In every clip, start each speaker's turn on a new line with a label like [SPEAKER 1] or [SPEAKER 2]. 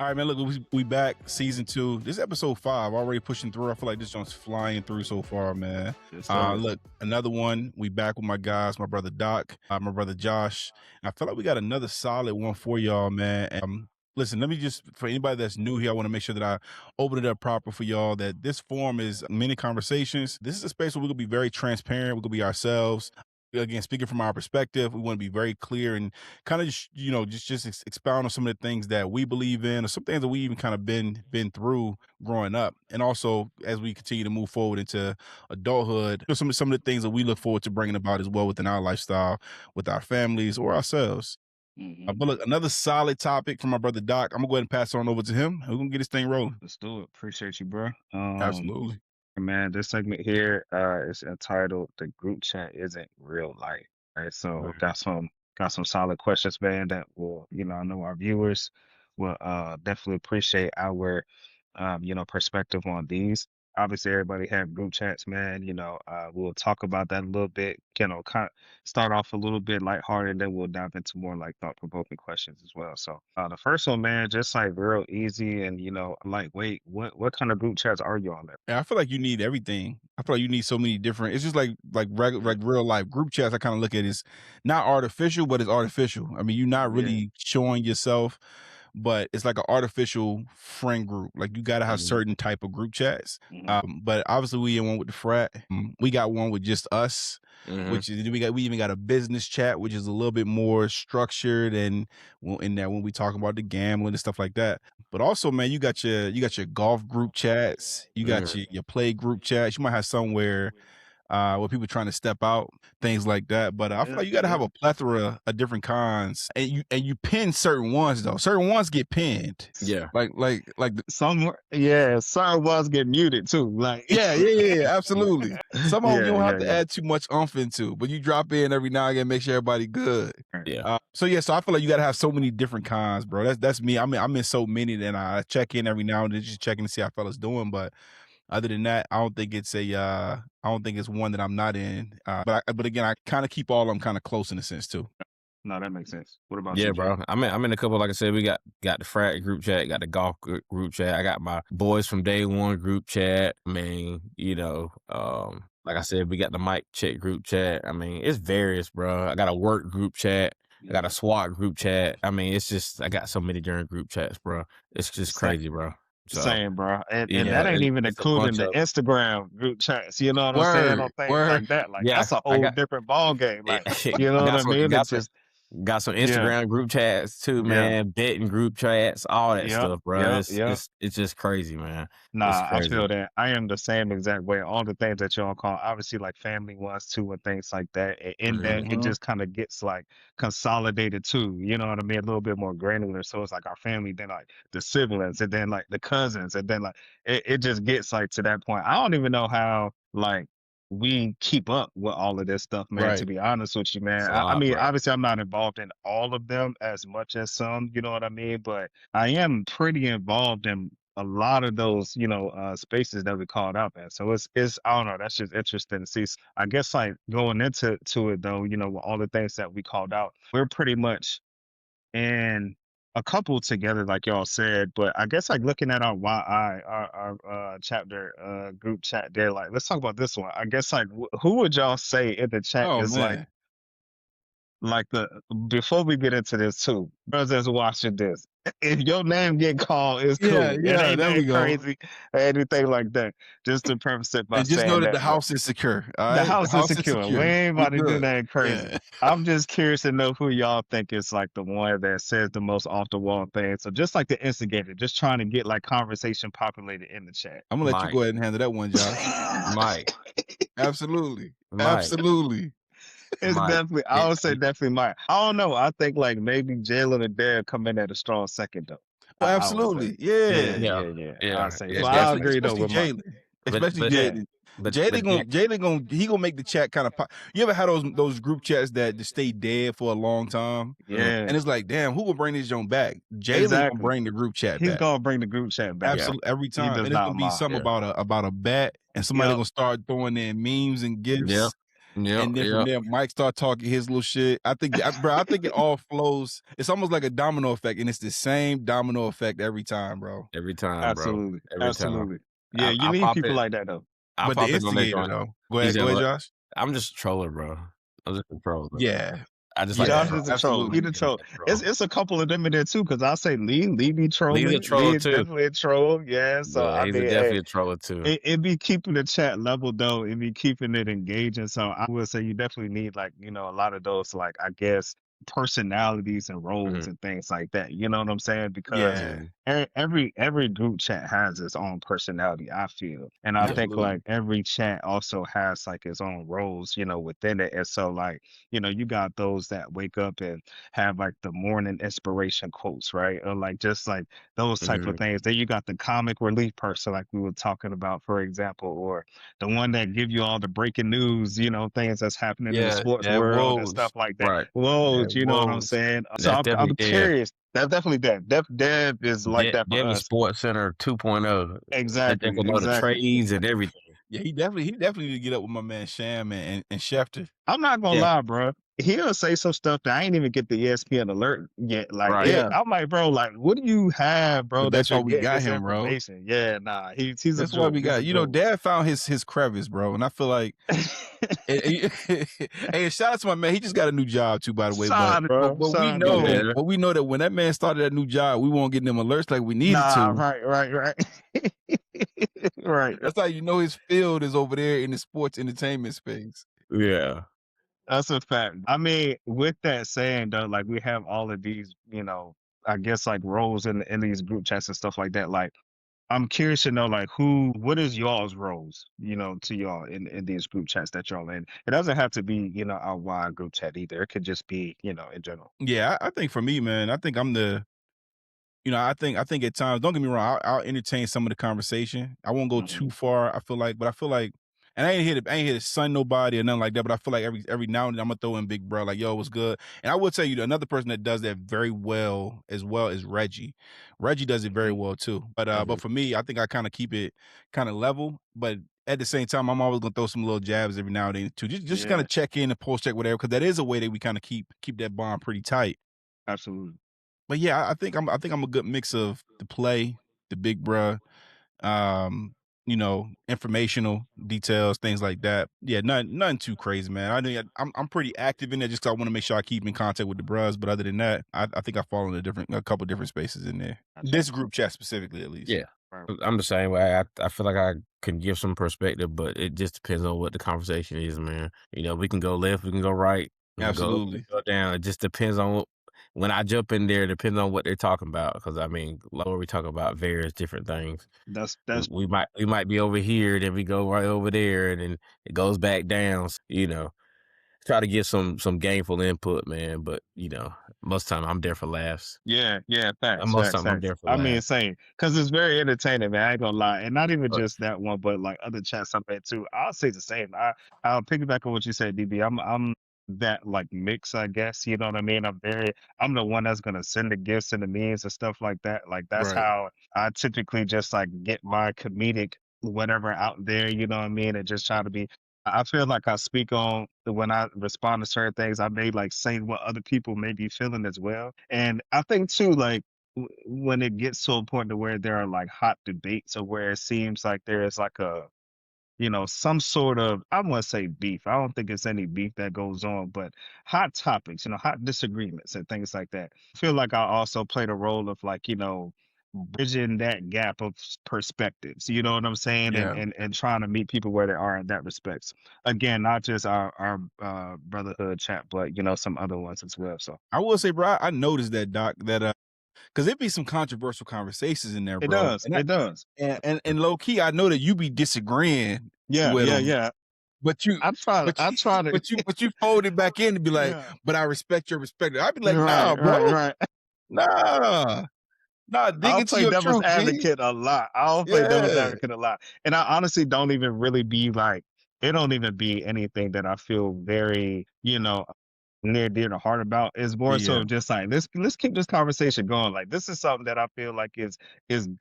[SPEAKER 1] All right, man. Look, we back, season 2. This is episode 5, already pushing through. I feel like this one's flying through so far, man.
[SPEAKER 2] Yes, sir.
[SPEAKER 1] Look, another one. We back with my guys, my brother Doc, my brother Josh. I feel like we got another solid one for y'all, man. Listen, let me just, for anybody that's new here, I want to make sure that I open it up proper for y'all, that this forum is many conversations. This is a space where we're going to be very transparent. We're going to be ourselves. Again, speaking from our perspective, we want to be very clear and kind of just expound on some of the things that we believe in, or some things that we even kind of been through growing up, and also as we continue to move forward into adulthood, some of the things that we look forward to bringing about as well within our lifestyle, with our families or ourselves.
[SPEAKER 2] Mm-hmm.
[SPEAKER 1] But look, another solid topic from my brother Doc. I'm gonna go ahead and pass it on over to him. We're gonna get this thing rolling.
[SPEAKER 2] Let's do it. Appreciate you, bro.
[SPEAKER 1] Absolutely.
[SPEAKER 2] Man, this segment here is entitled "The Group Chat Isn't Real Life." Right, so
[SPEAKER 1] Right.
[SPEAKER 2] got some solid questions, man. That will, I know our viewers will definitely appreciate our perspective on these. Obviously, everybody have group chats, man. We'll talk about that a little bit. Start off a little bit lighthearted, then we'll dive into more like thought-provoking questions as well. So, the first one, man, just like real easy and wait, what kind of group chats are you on there?
[SPEAKER 1] Yeah, I feel like you need everything. I feel like you need so many different. It's just like regular, like real life group chats. I kind of look at it as not artificial, but it's artificial. I mean, you're not
[SPEAKER 2] Yeah.
[SPEAKER 1] really showing yourself, but it's like an artificial friend group. Like you got to have
[SPEAKER 2] Mhm.
[SPEAKER 1] certain type of group chats.
[SPEAKER 2] Mhm.
[SPEAKER 1] But obviously we in one with the frat. We got one with just us,
[SPEAKER 3] Mhm.
[SPEAKER 1] which is we even got a business chat, which is a little bit more structured, and in that when we talk about the gambling and stuff like that. But also, man, you got your golf group chats, you got your play group chats. You might have somewhere where people trying to step out, things like that. But I feel
[SPEAKER 2] Yeah,
[SPEAKER 1] like you got to
[SPEAKER 2] yeah.
[SPEAKER 1] have a plethora of different kinds, and you pin certain ones though. Certain ones get pinned,
[SPEAKER 3] Yeah.
[SPEAKER 1] like
[SPEAKER 2] Some ones get muted too. Like,
[SPEAKER 1] yeah, absolutely. Some of them you
[SPEAKER 2] yeah,
[SPEAKER 1] don't have
[SPEAKER 2] yeah,
[SPEAKER 1] to
[SPEAKER 2] yeah.
[SPEAKER 1] add too much umph into, but you drop in every now and again, make sure everybody good.
[SPEAKER 2] Right.
[SPEAKER 3] Yeah.
[SPEAKER 1] So I feel like you gotta have so many different kinds, bro. That's me. I'm in so many that I check in every now and then, just checking to see how fellas doing. But other than that, I don't think it's I don't think it's one that I'm not in. But again, I kind of keep all of them kind of close in a sense too.
[SPEAKER 2] No, that makes sense. What about
[SPEAKER 3] Yeah,
[SPEAKER 2] you, Jay?
[SPEAKER 3] bro. I'm in a couple. Like I said, we got the frat group chat, got the golf group chat. I got my boys from day one group chat. I mean, like I said, we got the mic check group chat. I mean, it's various, bro. I got a work group chat. I got a SWAT group chat. I mean, it's just I got so many different group chats, bro. It's just
[SPEAKER 2] Sa-
[SPEAKER 3] crazy, bro. So
[SPEAKER 2] Same, bro. And
[SPEAKER 3] yeah,
[SPEAKER 2] that ain't even
[SPEAKER 3] it's a
[SPEAKER 2] including
[SPEAKER 3] bunch
[SPEAKER 2] the
[SPEAKER 3] of
[SPEAKER 2] Instagram group chats. You know what I'm saying? On
[SPEAKER 1] Word,
[SPEAKER 2] things
[SPEAKER 1] word.
[SPEAKER 2] like that. Like
[SPEAKER 3] yeah.
[SPEAKER 2] that's a
[SPEAKER 3] I
[SPEAKER 2] whole
[SPEAKER 3] got
[SPEAKER 2] different ball game.
[SPEAKER 3] it,
[SPEAKER 2] Like, you know what I mean? It's just
[SPEAKER 3] got some
[SPEAKER 2] yeah,
[SPEAKER 3] Instagram group chats too,
[SPEAKER 2] yeah,
[SPEAKER 3] man. Betting group chats, all that
[SPEAKER 2] yep,
[SPEAKER 3] stuff, bro.
[SPEAKER 2] yep,
[SPEAKER 3] It's
[SPEAKER 2] yep.
[SPEAKER 3] it's it's just crazy, man. It's
[SPEAKER 2] Nah, I
[SPEAKER 3] crazy.
[SPEAKER 2] feel that. I am the same exact way. All the things that y'all call, obviously, like family ones too, and things like that. And in that, it
[SPEAKER 1] Mhm.
[SPEAKER 2] just kind of gets like consolidated too. You know what I mean? A little bit more granular. So it's like our family, then like the siblings, and then like the cousins, and then like it just gets like to that point. I don't even know how like we keep up with all of this stuff, man. To
[SPEAKER 1] Right.
[SPEAKER 2] be honest with you, man.
[SPEAKER 3] It's a
[SPEAKER 2] I
[SPEAKER 3] lot,
[SPEAKER 2] mean,
[SPEAKER 3] bro.
[SPEAKER 2] obviously, I'm not involved in all of them as much as some. You know what I mean? But I am pretty involved in a lot of those, spaces that we called out at. So it's I don't know, that's just interesting to see. I guess like going into it though, with all the things that we called out, we're pretty much in a couple together, like y'all said. But I guess like looking at our our chapter group chat there, like let's talk about this one. I guess like who would y'all say in the chat
[SPEAKER 1] Oh
[SPEAKER 2] is
[SPEAKER 1] man.
[SPEAKER 2] like the before we get into this too, brothers watching this. If your name get called, it's
[SPEAKER 1] Yeah,
[SPEAKER 2] cool. It
[SPEAKER 1] yeah.
[SPEAKER 2] ain't
[SPEAKER 1] There we
[SPEAKER 2] that
[SPEAKER 1] go.
[SPEAKER 2] crazy or anything like that. Just to preface it by
[SPEAKER 1] And just know
[SPEAKER 2] saying
[SPEAKER 1] that the
[SPEAKER 2] that. But
[SPEAKER 1] house is secure. All
[SPEAKER 2] the
[SPEAKER 1] right, the
[SPEAKER 2] house is
[SPEAKER 1] house is
[SPEAKER 2] secure. We
[SPEAKER 1] secure.
[SPEAKER 2] ain't
[SPEAKER 1] We
[SPEAKER 2] about to do
[SPEAKER 1] good.
[SPEAKER 2] nothing crazy.
[SPEAKER 1] Yeah.
[SPEAKER 2] I'm just curious to know who y'all think is like the one that says the most off the wall things. So just like the instigator, just trying to get like conversation populated in the chat.
[SPEAKER 1] I'm gonna let you
[SPEAKER 3] Mike,
[SPEAKER 1] go ahead and handle that one, Josh.
[SPEAKER 3] Mike,
[SPEAKER 1] Absolutely.
[SPEAKER 3] Mike,
[SPEAKER 1] Absolutely.
[SPEAKER 2] It's
[SPEAKER 3] Mike.
[SPEAKER 2] definitely, I would say definitely mine. I don't know. I think like maybe Jalen or Derek come in at a strong second though.
[SPEAKER 1] Oh,
[SPEAKER 2] I would say.
[SPEAKER 1] absolutely.
[SPEAKER 2] Yeah,
[SPEAKER 1] Yeah.
[SPEAKER 3] Yeah,
[SPEAKER 2] yeah, yeah. I
[SPEAKER 3] yeah,
[SPEAKER 2] say.
[SPEAKER 3] yeah,
[SPEAKER 2] So I
[SPEAKER 3] definitely.
[SPEAKER 2] agree though
[SPEAKER 1] Especially
[SPEAKER 2] with Mike.
[SPEAKER 1] Jalen.
[SPEAKER 3] But
[SPEAKER 1] Especially
[SPEAKER 3] but
[SPEAKER 2] Yeah.
[SPEAKER 1] Jalen.
[SPEAKER 3] but
[SPEAKER 1] Jalen
[SPEAKER 3] but yeah,
[SPEAKER 1] he gonna make the chat kind of pop. You ever had those group chats that just stay dead for a long time?
[SPEAKER 3] mm,
[SPEAKER 2] Yeah.
[SPEAKER 1] And it's like, damn, who will bring this joint back? Jalen gonna
[SPEAKER 2] Exactly.
[SPEAKER 1] bring the group chat
[SPEAKER 2] He's
[SPEAKER 1] back.
[SPEAKER 2] gonna bring the group chat back
[SPEAKER 3] yeah,
[SPEAKER 2] though.
[SPEAKER 1] Absolutely, every
[SPEAKER 2] He
[SPEAKER 1] time.
[SPEAKER 2] does
[SPEAKER 1] And it's
[SPEAKER 2] not
[SPEAKER 1] gonna be
[SPEAKER 2] mind.
[SPEAKER 1] something
[SPEAKER 3] yeah,
[SPEAKER 1] about a bet, and somebody
[SPEAKER 2] Yep.
[SPEAKER 1] gonna start throwing in memes and
[SPEAKER 3] yeah,
[SPEAKER 1] gifs.
[SPEAKER 3] Yep,
[SPEAKER 1] and then from
[SPEAKER 3] yep.
[SPEAKER 1] there, Mike start talking his little shit. I think it all flows. It's almost like a domino effect, and it's the same domino effect every time, bro.
[SPEAKER 3] Every time, bro.
[SPEAKER 2] Absolutely.
[SPEAKER 3] Every time.
[SPEAKER 2] Absolutely. Yeah,
[SPEAKER 3] I
[SPEAKER 2] you
[SPEAKER 3] I
[SPEAKER 2] need
[SPEAKER 3] pop
[SPEAKER 2] people
[SPEAKER 3] it
[SPEAKER 2] like that though.
[SPEAKER 3] I
[SPEAKER 1] But the
[SPEAKER 3] pop in on that
[SPEAKER 1] instigator,
[SPEAKER 3] joint.
[SPEAKER 1] though.
[SPEAKER 3] He said,
[SPEAKER 1] Go ahead,
[SPEAKER 3] "What?"
[SPEAKER 1] Josh.
[SPEAKER 3] I'm just a troller, bro. I'm just a troller.
[SPEAKER 1] Yeah,
[SPEAKER 3] I just like to
[SPEAKER 2] Josh
[SPEAKER 1] yeah,
[SPEAKER 3] troll.
[SPEAKER 2] is a troll. He
[SPEAKER 1] absolutely.
[SPEAKER 2] the
[SPEAKER 3] Yeah,
[SPEAKER 2] troll.
[SPEAKER 3] troll.
[SPEAKER 2] It's a couple of them in there too, because I say Lee be
[SPEAKER 3] Lee's a
[SPEAKER 2] trolling.
[SPEAKER 3] troller
[SPEAKER 2] Lee is
[SPEAKER 3] too.
[SPEAKER 2] definitely a troll. Yeah. So
[SPEAKER 3] Yeah,
[SPEAKER 2] I
[SPEAKER 3] he's a
[SPEAKER 2] mean,
[SPEAKER 3] definitely
[SPEAKER 2] hey,
[SPEAKER 3] a troller too.
[SPEAKER 2] it be keeping the chat level though. It be keeping it engaging. So I would say you definitely need like, a lot of those like I guess personalities and roles
[SPEAKER 3] Mhm,
[SPEAKER 2] and things like that. You know what I'm saying? Because
[SPEAKER 1] Yeah,
[SPEAKER 3] mhm.
[SPEAKER 2] every group chat has its own personality, I feel. And I
[SPEAKER 3] Yeah.
[SPEAKER 2] think
[SPEAKER 1] absolutely.
[SPEAKER 2] like every chat also has like its own roles, within it. And so like, you got those that wake up and have like the morning inspiration quotes, right? Or like just like those type of
[SPEAKER 3] Mhm.
[SPEAKER 2] things. Then you got the comic relief person, like we were talking about, for example, or the one that give you all the breaking news, things that's happening in the
[SPEAKER 3] Yeah,
[SPEAKER 2] sports
[SPEAKER 3] that
[SPEAKER 2] world and stuff
[SPEAKER 3] woes.
[SPEAKER 2] like that.
[SPEAKER 3] Right.
[SPEAKER 2] Whoa,
[SPEAKER 1] That
[SPEAKER 2] you know what I'm
[SPEAKER 1] woes.
[SPEAKER 2] saying? So
[SPEAKER 3] That's
[SPEAKER 2] I'm
[SPEAKER 3] definitely Dev.
[SPEAKER 2] curious. That's definitely Dev. Dev is like that for
[SPEAKER 3] Dev is
[SPEAKER 2] us.
[SPEAKER 3] Sports Center 2.0. That
[SPEAKER 2] Exactly,
[SPEAKER 3] Jocko know the
[SPEAKER 2] exactly.
[SPEAKER 3] trades and everything.
[SPEAKER 1] Yeah, he definitely need to get up with my man Sham and Schefter.
[SPEAKER 2] I'm not gonna
[SPEAKER 3] Yeah,
[SPEAKER 2] lie, bro. He'll say some stuff that I ain't even get the ESPN alert yet. Like,
[SPEAKER 3] right.
[SPEAKER 1] Yeah,
[SPEAKER 2] I'm like, bro, like, what do you have, bro,
[SPEAKER 1] but
[SPEAKER 2] that
[SPEAKER 1] that's
[SPEAKER 2] you're
[SPEAKER 1] why we
[SPEAKER 2] getting
[SPEAKER 1] got
[SPEAKER 2] this
[SPEAKER 1] him, bro.
[SPEAKER 2] information? Yeah, nah, he's a
[SPEAKER 1] That's why
[SPEAKER 2] jewel.
[SPEAKER 1] we
[SPEAKER 2] He's a
[SPEAKER 1] got
[SPEAKER 2] jewel.
[SPEAKER 1] Dad found his crevice, bro, and I feel like hey, and shout out to my man. He just got a new job too, by the way. But
[SPEAKER 2] Shout out,
[SPEAKER 1] but
[SPEAKER 2] bro.
[SPEAKER 1] but
[SPEAKER 2] Shout
[SPEAKER 1] we
[SPEAKER 2] out to
[SPEAKER 1] know,
[SPEAKER 2] Dave.
[SPEAKER 3] Yeah.
[SPEAKER 1] but we know that when that man started that new job, we won't get them alerts like we needed
[SPEAKER 2] Nah,
[SPEAKER 1] to.
[SPEAKER 2] right. Right.
[SPEAKER 1] That's how you know his field is over there in the sports entertainment space.
[SPEAKER 3] Yeah.
[SPEAKER 2] That's a fact. I mean, with that saying though, like we have all of these, I guess like roles in these group chats and stuff like that. Like I'm curious to know like what is y'all's roles, to y'all in these group chats that y'all in. It doesn't have to be, a wide group chat either. It could just be, in general.
[SPEAKER 1] Yeah, I think for me, man, I think I'm the I think at times, don't get me wrong, I'll entertain some of the conversation. I won't go
[SPEAKER 2] Hmm.
[SPEAKER 1] too far. I feel like, and I ain't here to sun nobody or nothing like that. But I feel like every now and then I'm gonna throw in Big Bro, like, yo, what's good? And I will tell you another person that does that very well is Reggie. Reggie does it very
[SPEAKER 2] Hmm.
[SPEAKER 1] well too. But
[SPEAKER 3] Mhm.
[SPEAKER 1] for me, I think I kind of keep it kind of level. But at the same time, I'm always gonna throw some little jabs every now and then too. Just kind
[SPEAKER 2] Yeah,
[SPEAKER 1] of check in and post check whatever, because that is a way that we kind of keep that bond pretty tight.
[SPEAKER 2] absolutely.
[SPEAKER 1] But yeah, I think I'm a good mix of the play, the big bruh, um, informational details, things like that. Yeah, nothing too crazy, man. I think I'm pretty active in there just 'cause I want to make sure I keep in contact with the bruhs. But other than that, I think I fall in a couple different spaces in there.
[SPEAKER 2] Gotcha.
[SPEAKER 1] This group chat specifically, at least.
[SPEAKER 3] Yeah.
[SPEAKER 2] Right.
[SPEAKER 3] I'm the same way. I feel like I can give some perspective, but it just depends on what the conversation is, man. We can go left, we can go right, we can go up, we
[SPEAKER 1] Absolutely.
[SPEAKER 3] can go down. It just depends on when I jump in there, it depends on what they're talking about. Because I mean, like what we talk about various different things.
[SPEAKER 2] That's
[SPEAKER 3] We might be over here, then we go right over there, and then it goes back down. Try to get some gainful input, man. But most of the time I'm there for laughs.
[SPEAKER 2] yeah, facts,
[SPEAKER 3] Most
[SPEAKER 2] facts,
[SPEAKER 3] of the time I'm
[SPEAKER 2] facts.
[SPEAKER 3] there for
[SPEAKER 2] I mean,
[SPEAKER 3] laughs.
[SPEAKER 2] same, because it's very entertaining, man. I ain't gonna lie, and not even
[SPEAKER 3] But
[SPEAKER 2] just that one, but like other chats I'm in too. I'll say the same. I'll piggyback on what you said, DB. I'm that like mix, I guess. You know what I mean? I'm the one that's gonna send the gifts and the memes and stuff like that. Like that's
[SPEAKER 1] Right.
[SPEAKER 2] how I typically just like get my comedic whatever out there. You know what I mean? And just try to be. I feel like I speak on when I respond to certain things, I may like say what other people may be feeling as well. And I think too, like when it gets to a point to where there are like hot debates or where it seems like there is like some sort of, I want to say beef. I don't think it's any beef that goes on, but hot topics, hot disagreements and things like that. I feel like I also played a role of like, bridging that gap of perspectives. You know what I'm saying? And
[SPEAKER 1] Yeah.
[SPEAKER 2] and and trying to meet people where they are in that respects. Again, not just our brotherhood chat, but some other ones as well. So
[SPEAKER 1] I will say, bro, I noticed that, Doc, that because there be some controversial conversations in there,
[SPEAKER 2] it
[SPEAKER 1] bro.
[SPEAKER 2] does. It does.
[SPEAKER 1] And low key, I know that you be disagreeing
[SPEAKER 2] Yeah,
[SPEAKER 1] with
[SPEAKER 2] yeah,
[SPEAKER 1] them.
[SPEAKER 2] yeah.
[SPEAKER 1] But you
[SPEAKER 2] I try to
[SPEAKER 1] but
[SPEAKER 2] I
[SPEAKER 1] you
[SPEAKER 2] try to
[SPEAKER 1] but you fold it back in to be like,
[SPEAKER 2] yeah.
[SPEAKER 1] "But I respect your respect." I'd be like,
[SPEAKER 2] Right,
[SPEAKER 1] "Nah,
[SPEAKER 2] right,
[SPEAKER 1] bro.
[SPEAKER 2] right.
[SPEAKER 1] Nah. Nah, dig
[SPEAKER 2] I'll
[SPEAKER 1] into
[SPEAKER 2] play
[SPEAKER 1] your
[SPEAKER 2] devil's
[SPEAKER 1] truth, G."
[SPEAKER 2] advocate a lot. I'll play devil's
[SPEAKER 1] Yeah.
[SPEAKER 2] advocate a lot. And I honestly don't even really be like, it don't even be anything that I feel very, near dear to heart about. Is more
[SPEAKER 1] Yeah.
[SPEAKER 2] so just like let's keep this conversation going. Like this is something that I feel like is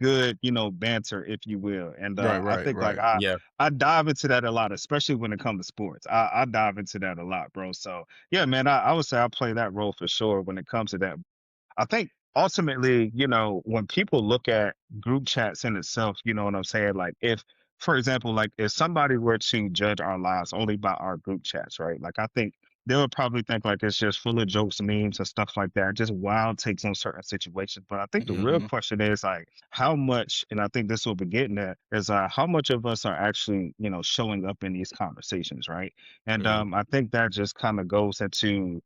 [SPEAKER 2] good, banter, if you will. And
[SPEAKER 1] Right,
[SPEAKER 2] I
[SPEAKER 1] right,
[SPEAKER 2] think like
[SPEAKER 1] right.
[SPEAKER 3] Yeah.
[SPEAKER 2] I dive into that a lot, especially when it comes to sports. I dive into that a lot, bro. So yeah, man, I would say I play that role for sure when it comes to that. I think ultimately, when people look at group chats in itself, you know what I'm saying? Like if, for example, like if somebody were to judge our lives only by our group chats, right? Like I think they would probably think like it's just full of jokes, memes, and stuff like that, just wild takes on certain situations. But I think the real
[SPEAKER 1] Mhm.
[SPEAKER 2] question is like how much, and I think this will be getting at, is how much of us are actually, showing up in these conversations, right? And
[SPEAKER 3] Mhm.
[SPEAKER 2] I think that just kind of goes into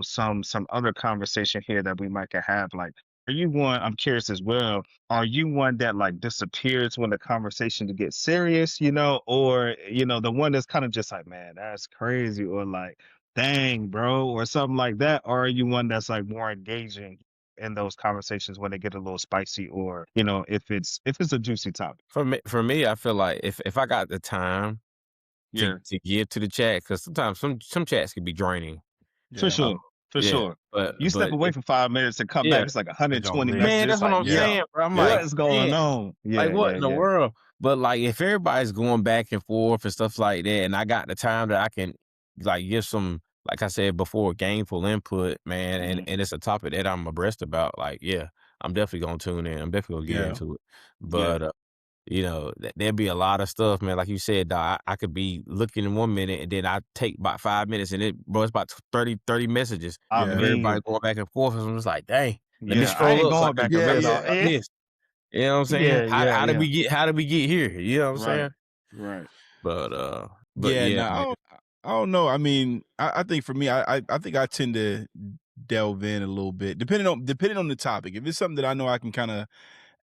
[SPEAKER 2] some other conversation here that we might could have. Like, are you one? I'm curious as well. Are you one that like disappears when the conversation to get serious, or the one that's kind of just like, man, that's crazy, or like, dang, bro, or something like that? Or are you one that's like more engaging in those conversations when they get a little spicy, or if it's a juicy topic?
[SPEAKER 3] For me, I feel like if I got the time to
[SPEAKER 2] Yeah,
[SPEAKER 3] to give to the chat, because sometimes some chats can be draining.
[SPEAKER 2] for
[SPEAKER 1] Yeah.
[SPEAKER 3] Um,
[SPEAKER 2] sure, for
[SPEAKER 3] yeah,
[SPEAKER 2] sure.
[SPEAKER 3] but
[SPEAKER 2] You step
[SPEAKER 3] but
[SPEAKER 2] away
[SPEAKER 3] if
[SPEAKER 2] for 5 minutes and come back,
[SPEAKER 3] yeah,
[SPEAKER 2] it's like
[SPEAKER 1] They don't
[SPEAKER 2] 120
[SPEAKER 1] live.
[SPEAKER 3] man,
[SPEAKER 2] messages.
[SPEAKER 3] that's what
[SPEAKER 2] Like,
[SPEAKER 3] I'm
[SPEAKER 1] Yeah.
[SPEAKER 2] yo,
[SPEAKER 3] saying, bro. I'm
[SPEAKER 1] Yeah.
[SPEAKER 3] like,
[SPEAKER 2] what's
[SPEAKER 3] man,
[SPEAKER 2] going on?
[SPEAKER 3] like,
[SPEAKER 2] Yeah,
[SPEAKER 3] what
[SPEAKER 2] yeah,
[SPEAKER 3] in the
[SPEAKER 2] yeah.
[SPEAKER 3] world? But, like, if everybody's going back and forth and stuff like that, and I got the time that I can, like, give some, like I said before, gainful input, man, and
[SPEAKER 2] Mhm.
[SPEAKER 3] and it's a topic that I'm abreast about, like, yeah, I'm definitely gonna tune in. I'm definitely gonna get
[SPEAKER 1] Yeah.
[SPEAKER 3] into it.
[SPEAKER 2] Yeah,
[SPEAKER 3] But, there'd be a lot of stuff, man, like you said, dawg, I could be looking in 1 minute, and then I take about 5 minutes, and it's about 30 messages
[SPEAKER 2] I
[SPEAKER 3] of
[SPEAKER 1] Yeah.
[SPEAKER 3] everybody
[SPEAKER 2] mean,
[SPEAKER 3] going back and forth, and I'm just like, "Dang, let me
[SPEAKER 2] yeah, I
[SPEAKER 3] scroll
[SPEAKER 2] ain't
[SPEAKER 3] up so I
[SPEAKER 2] going
[SPEAKER 3] can
[SPEAKER 2] back and
[SPEAKER 1] Yeah,
[SPEAKER 3] grab
[SPEAKER 2] read
[SPEAKER 3] something
[SPEAKER 2] all.
[SPEAKER 1] yeah.
[SPEAKER 3] about
[SPEAKER 2] Yeah,
[SPEAKER 3] this." You know what I'm saying?
[SPEAKER 2] yeah,
[SPEAKER 3] How
[SPEAKER 2] yeah,
[SPEAKER 3] how did
[SPEAKER 2] yeah.
[SPEAKER 3] we get here? You know what I'm
[SPEAKER 2] Right,
[SPEAKER 3] saying?
[SPEAKER 2] right.
[SPEAKER 3] But
[SPEAKER 1] Yeah,
[SPEAKER 3] yeah,
[SPEAKER 1] no,
[SPEAKER 3] man.
[SPEAKER 1] I don't know. I mean, I think for me, I think I tend to delve in a little bit, depending on the topic. If it's something that I know I can kind of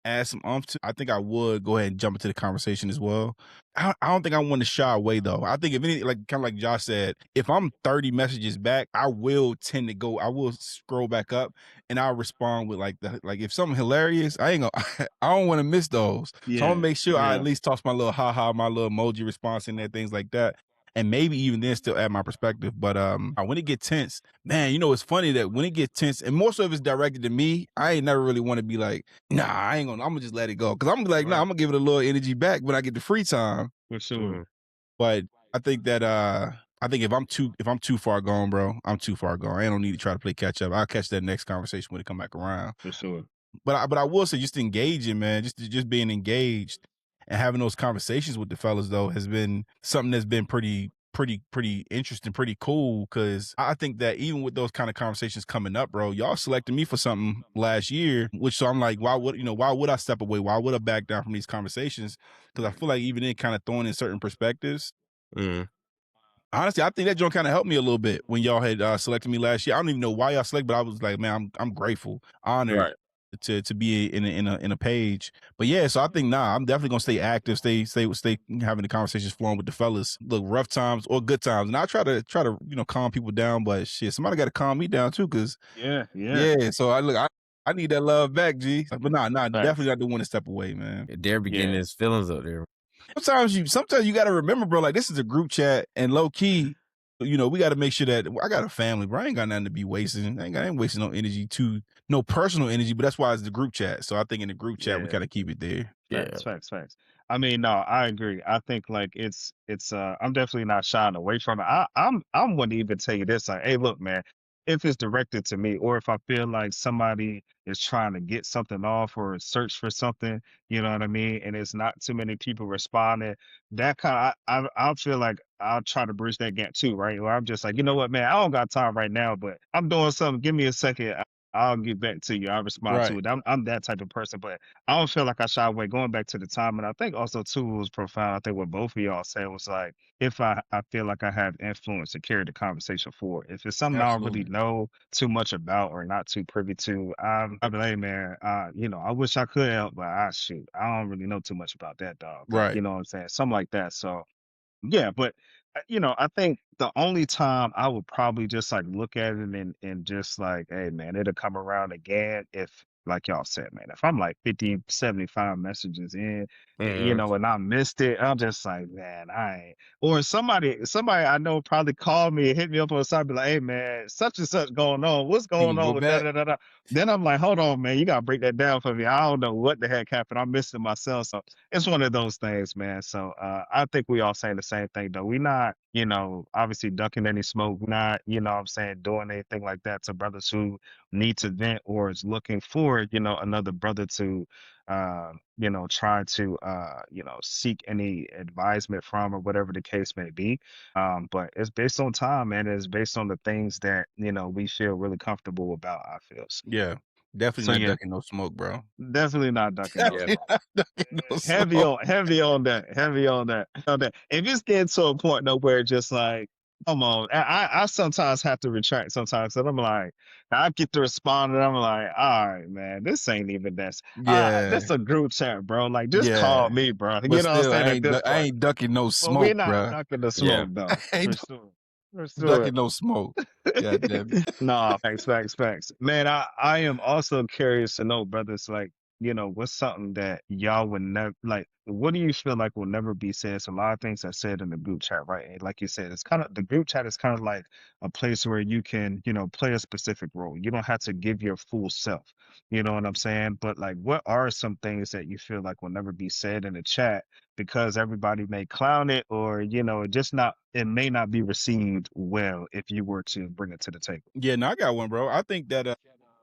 [SPEAKER 1] add some umph to, I think I would go ahead and jump into the conversation as well. I don't think I want to shy away though. I think if any, like kind of like Josh said, if I'm 30 messages back, I will tend to go. I will scroll back up and I'll respond with like if something hilarious, I ain't gonna. I don't want to miss those, so I'm gonna
[SPEAKER 2] Yeah,
[SPEAKER 1] make sure I at
[SPEAKER 2] yeah,
[SPEAKER 1] least toss my little haha, my little emoji response in there, things like that. And maybe even then still add my perspective. But when it gets tense, man, it's funny that when it gets tense, and more so if it's directed to me, I ain't never really want to be like, nah, I ain't gonna. I'm gonna just let it go because I'm gonna be like, nah,
[SPEAKER 2] right.
[SPEAKER 1] I'm gonna give it a little energy back when I get the free time.
[SPEAKER 2] For sure,
[SPEAKER 3] Mhm.
[SPEAKER 1] But I think that I think if I'm too far gone, bro, I'm too far gone. I don't need to try to play catch up. I'll catch that next conversation when it come back around.
[SPEAKER 2] for sure.
[SPEAKER 1] But I will say just engaging, man, just being engaged and having those conversations with the fellas though has been something that's been pretty interesting, pretty cool. Cause I think that even with those kind of conversations coming up, bro, y'all selected me for something last year, which so I'm like, why would I step away? Why would I back down from these conversations? Cause I
[SPEAKER 2] Right.
[SPEAKER 1] feel like even in kind of throwing in certain perspectives,
[SPEAKER 3] Mhm.
[SPEAKER 1] honestly, I think that joint kind of helped me a little bit when y'all had selected me last year. I don't even know why y'all selected, but I was like, man, I'm grateful, honored
[SPEAKER 3] Right.
[SPEAKER 1] to be in a page. But yeah, so I think I'm definitely gonna stay active, stay having the conversations flowing with the fellas. Look, rough times or good times, and I try to calm people down. But shit, somebody got to calm me down too, cause
[SPEAKER 2] Yeah, yeah.
[SPEAKER 1] yeah. So I need that love back, G. But nah,
[SPEAKER 2] Facts.
[SPEAKER 1] definitely I do want to step away, man.
[SPEAKER 3] They're beginning
[SPEAKER 2] Yeah,
[SPEAKER 3] his feelings up there.
[SPEAKER 1] Sometimes you got to remember, bro. Like this is a group chat, and low key, we got to make sure that I got a family, bro. I ain't got nothing to be wasting. I ain't wasting no energy no personal energy. But that's why it's the group chat. So I think in the group chat we
[SPEAKER 2] yeah.
[SPEAKER 1] gotta keep it there.
[SPEAKER 3] Yeah.
[SPEAKER 2] Facts, facts, facts. I mean, no, I agree. I think like it's I'm definitely not shying away from it. I'm going to even tell you this, like, hey, look, man, if it's directed to me or if I feel like somebody is trying to get something off or search for something, you know what I mean, and it's not too many people responding, that kind of I'll feel like I'll try to bridge that gap too, right? Or I'm just like, you know what, man, I don't got time right now, but I'm doing something. Give me a second. I'll get back to you. I'll respond to
[SPEAKER 1] Right.
[SPEAKER 2] it. I'm that type of person, but I don't feel like I shy away going back to the time. And I think also too was profound. I think what both of y'all said was like, if I feel like I have influence to carry the conversation forward. If it's something I don't really
[SPEAKER 1] Absolutely.
[SPEAKER 2] know too much about or not too privy to, I'll be like, hey, man, I wish I could help, but shoot, I don't really know too much about that dog. Like,
[SPEAKER 1] Right.
[SPEAKER 2] you know what I'm saying? Something like that. So yeah, but I think the only time I would probably just like look at it and just like, hey man, it'll come around again if like y'all said, man, if I'm like 50, 75 messages in,
[SPEAKER 3] Mhm.
[SPEAKER 2] and I missed it. I'm just like, man, I ain't. Or somebody I know probably called me and hit me up on the side, be like, hey man, such and such going on. What's
[SPEAKER 1] Can
[SPEAKER 2] going
[SPEAKER 1] you
[SPEAKER 2] on
[SPEAKER 1] go
[SPEAKER 2] with da
[SPEAKER 1] back?
[SPEAKER 2] da da da? Then I'm like, hold on, man, you gotta break that down for me. I don't know what the heck happened. I missed it myself. So it's one of those things, man. So I think we all saying the same thing though. We not, obviously ducking any smoke, not, what I'm saying, doing anything like that to brothers who need to vent or is looking for, another brother to try to seek any advisement from or whatever the case may be. But it's based on time and it's based on the things that, we feel really comfortable about, I feel.
[SPEAKER 1] Yeah, definitely
[SPEAKER 2] So
[SPEAKER 1] not
[SPEAKER 2] yeah,
[SPEAKER 1] ducking no smoke, bro.
[SPEAKER 2] definitely not ducking no
[SPEAKER 3] Yeah.
[SPEAKER 1] Definitely
[SPEAKER 2] smoke.
[SPEAKER 1] not ducking no
[SPEAKER 2] Heavy
[SPEAKER 1] smoke.
[SPEAKER 2] on heavy on that. Heavy on that. If it's getting to a point though where it's just like, come on. I sometimes have to retract sometimes. And I'm like, I get to respond and I'm like, all right, man, this ain't even this.
[SPEAKER 1] Yeah,
[SPEAKER 2] This a group chat, bro. Like just
[SPEAKER 1] yeah.
[SPEAKER 2] call me, bro.
[SPEAKER 1] But
[SPEAKER 2] You know what I'm
[SPEAKER 1] still,
[SPEAKER 2] saying at this
[SPEAKER 1] I
[SPEAKER 2] point.
[SPEAKER 1] ain't ducking no
[SPEAKER 2] But we
[SPEAKER 1] smoke,
[SPEAKER 2] not
[SPEAKER 1] bro.
[SPEAKER 2] ducking the
[SPEAKER 3] Yeah.
[SPEAKER 2] smoke though.
[SPEAKER 1] I
[SPEAKER 2] For
[SPEAKER 1] ain't
[SPEAKER 2] sure. For sure.
[SPEAKER 1] ducking no smoke. God damn it.
[SPEAKER 2] Nah, facts. Man, I am also curious to know, brothers, like, what's something that y'all would never like, what do you feel like will never be said? It's a lot of things are said in the group chat, right? And like you said, it's kind of the group chat is kind of like a place where you can, play a specific role. You don't have to give your full self. You know what I'm saying? But like, what are some things that you feel like will never be said in the chat because everybody may clown it or, it may not be received well if you were to bring it to the table.
[SPEAKER 1] Yeah, no, I got one, bro. I think that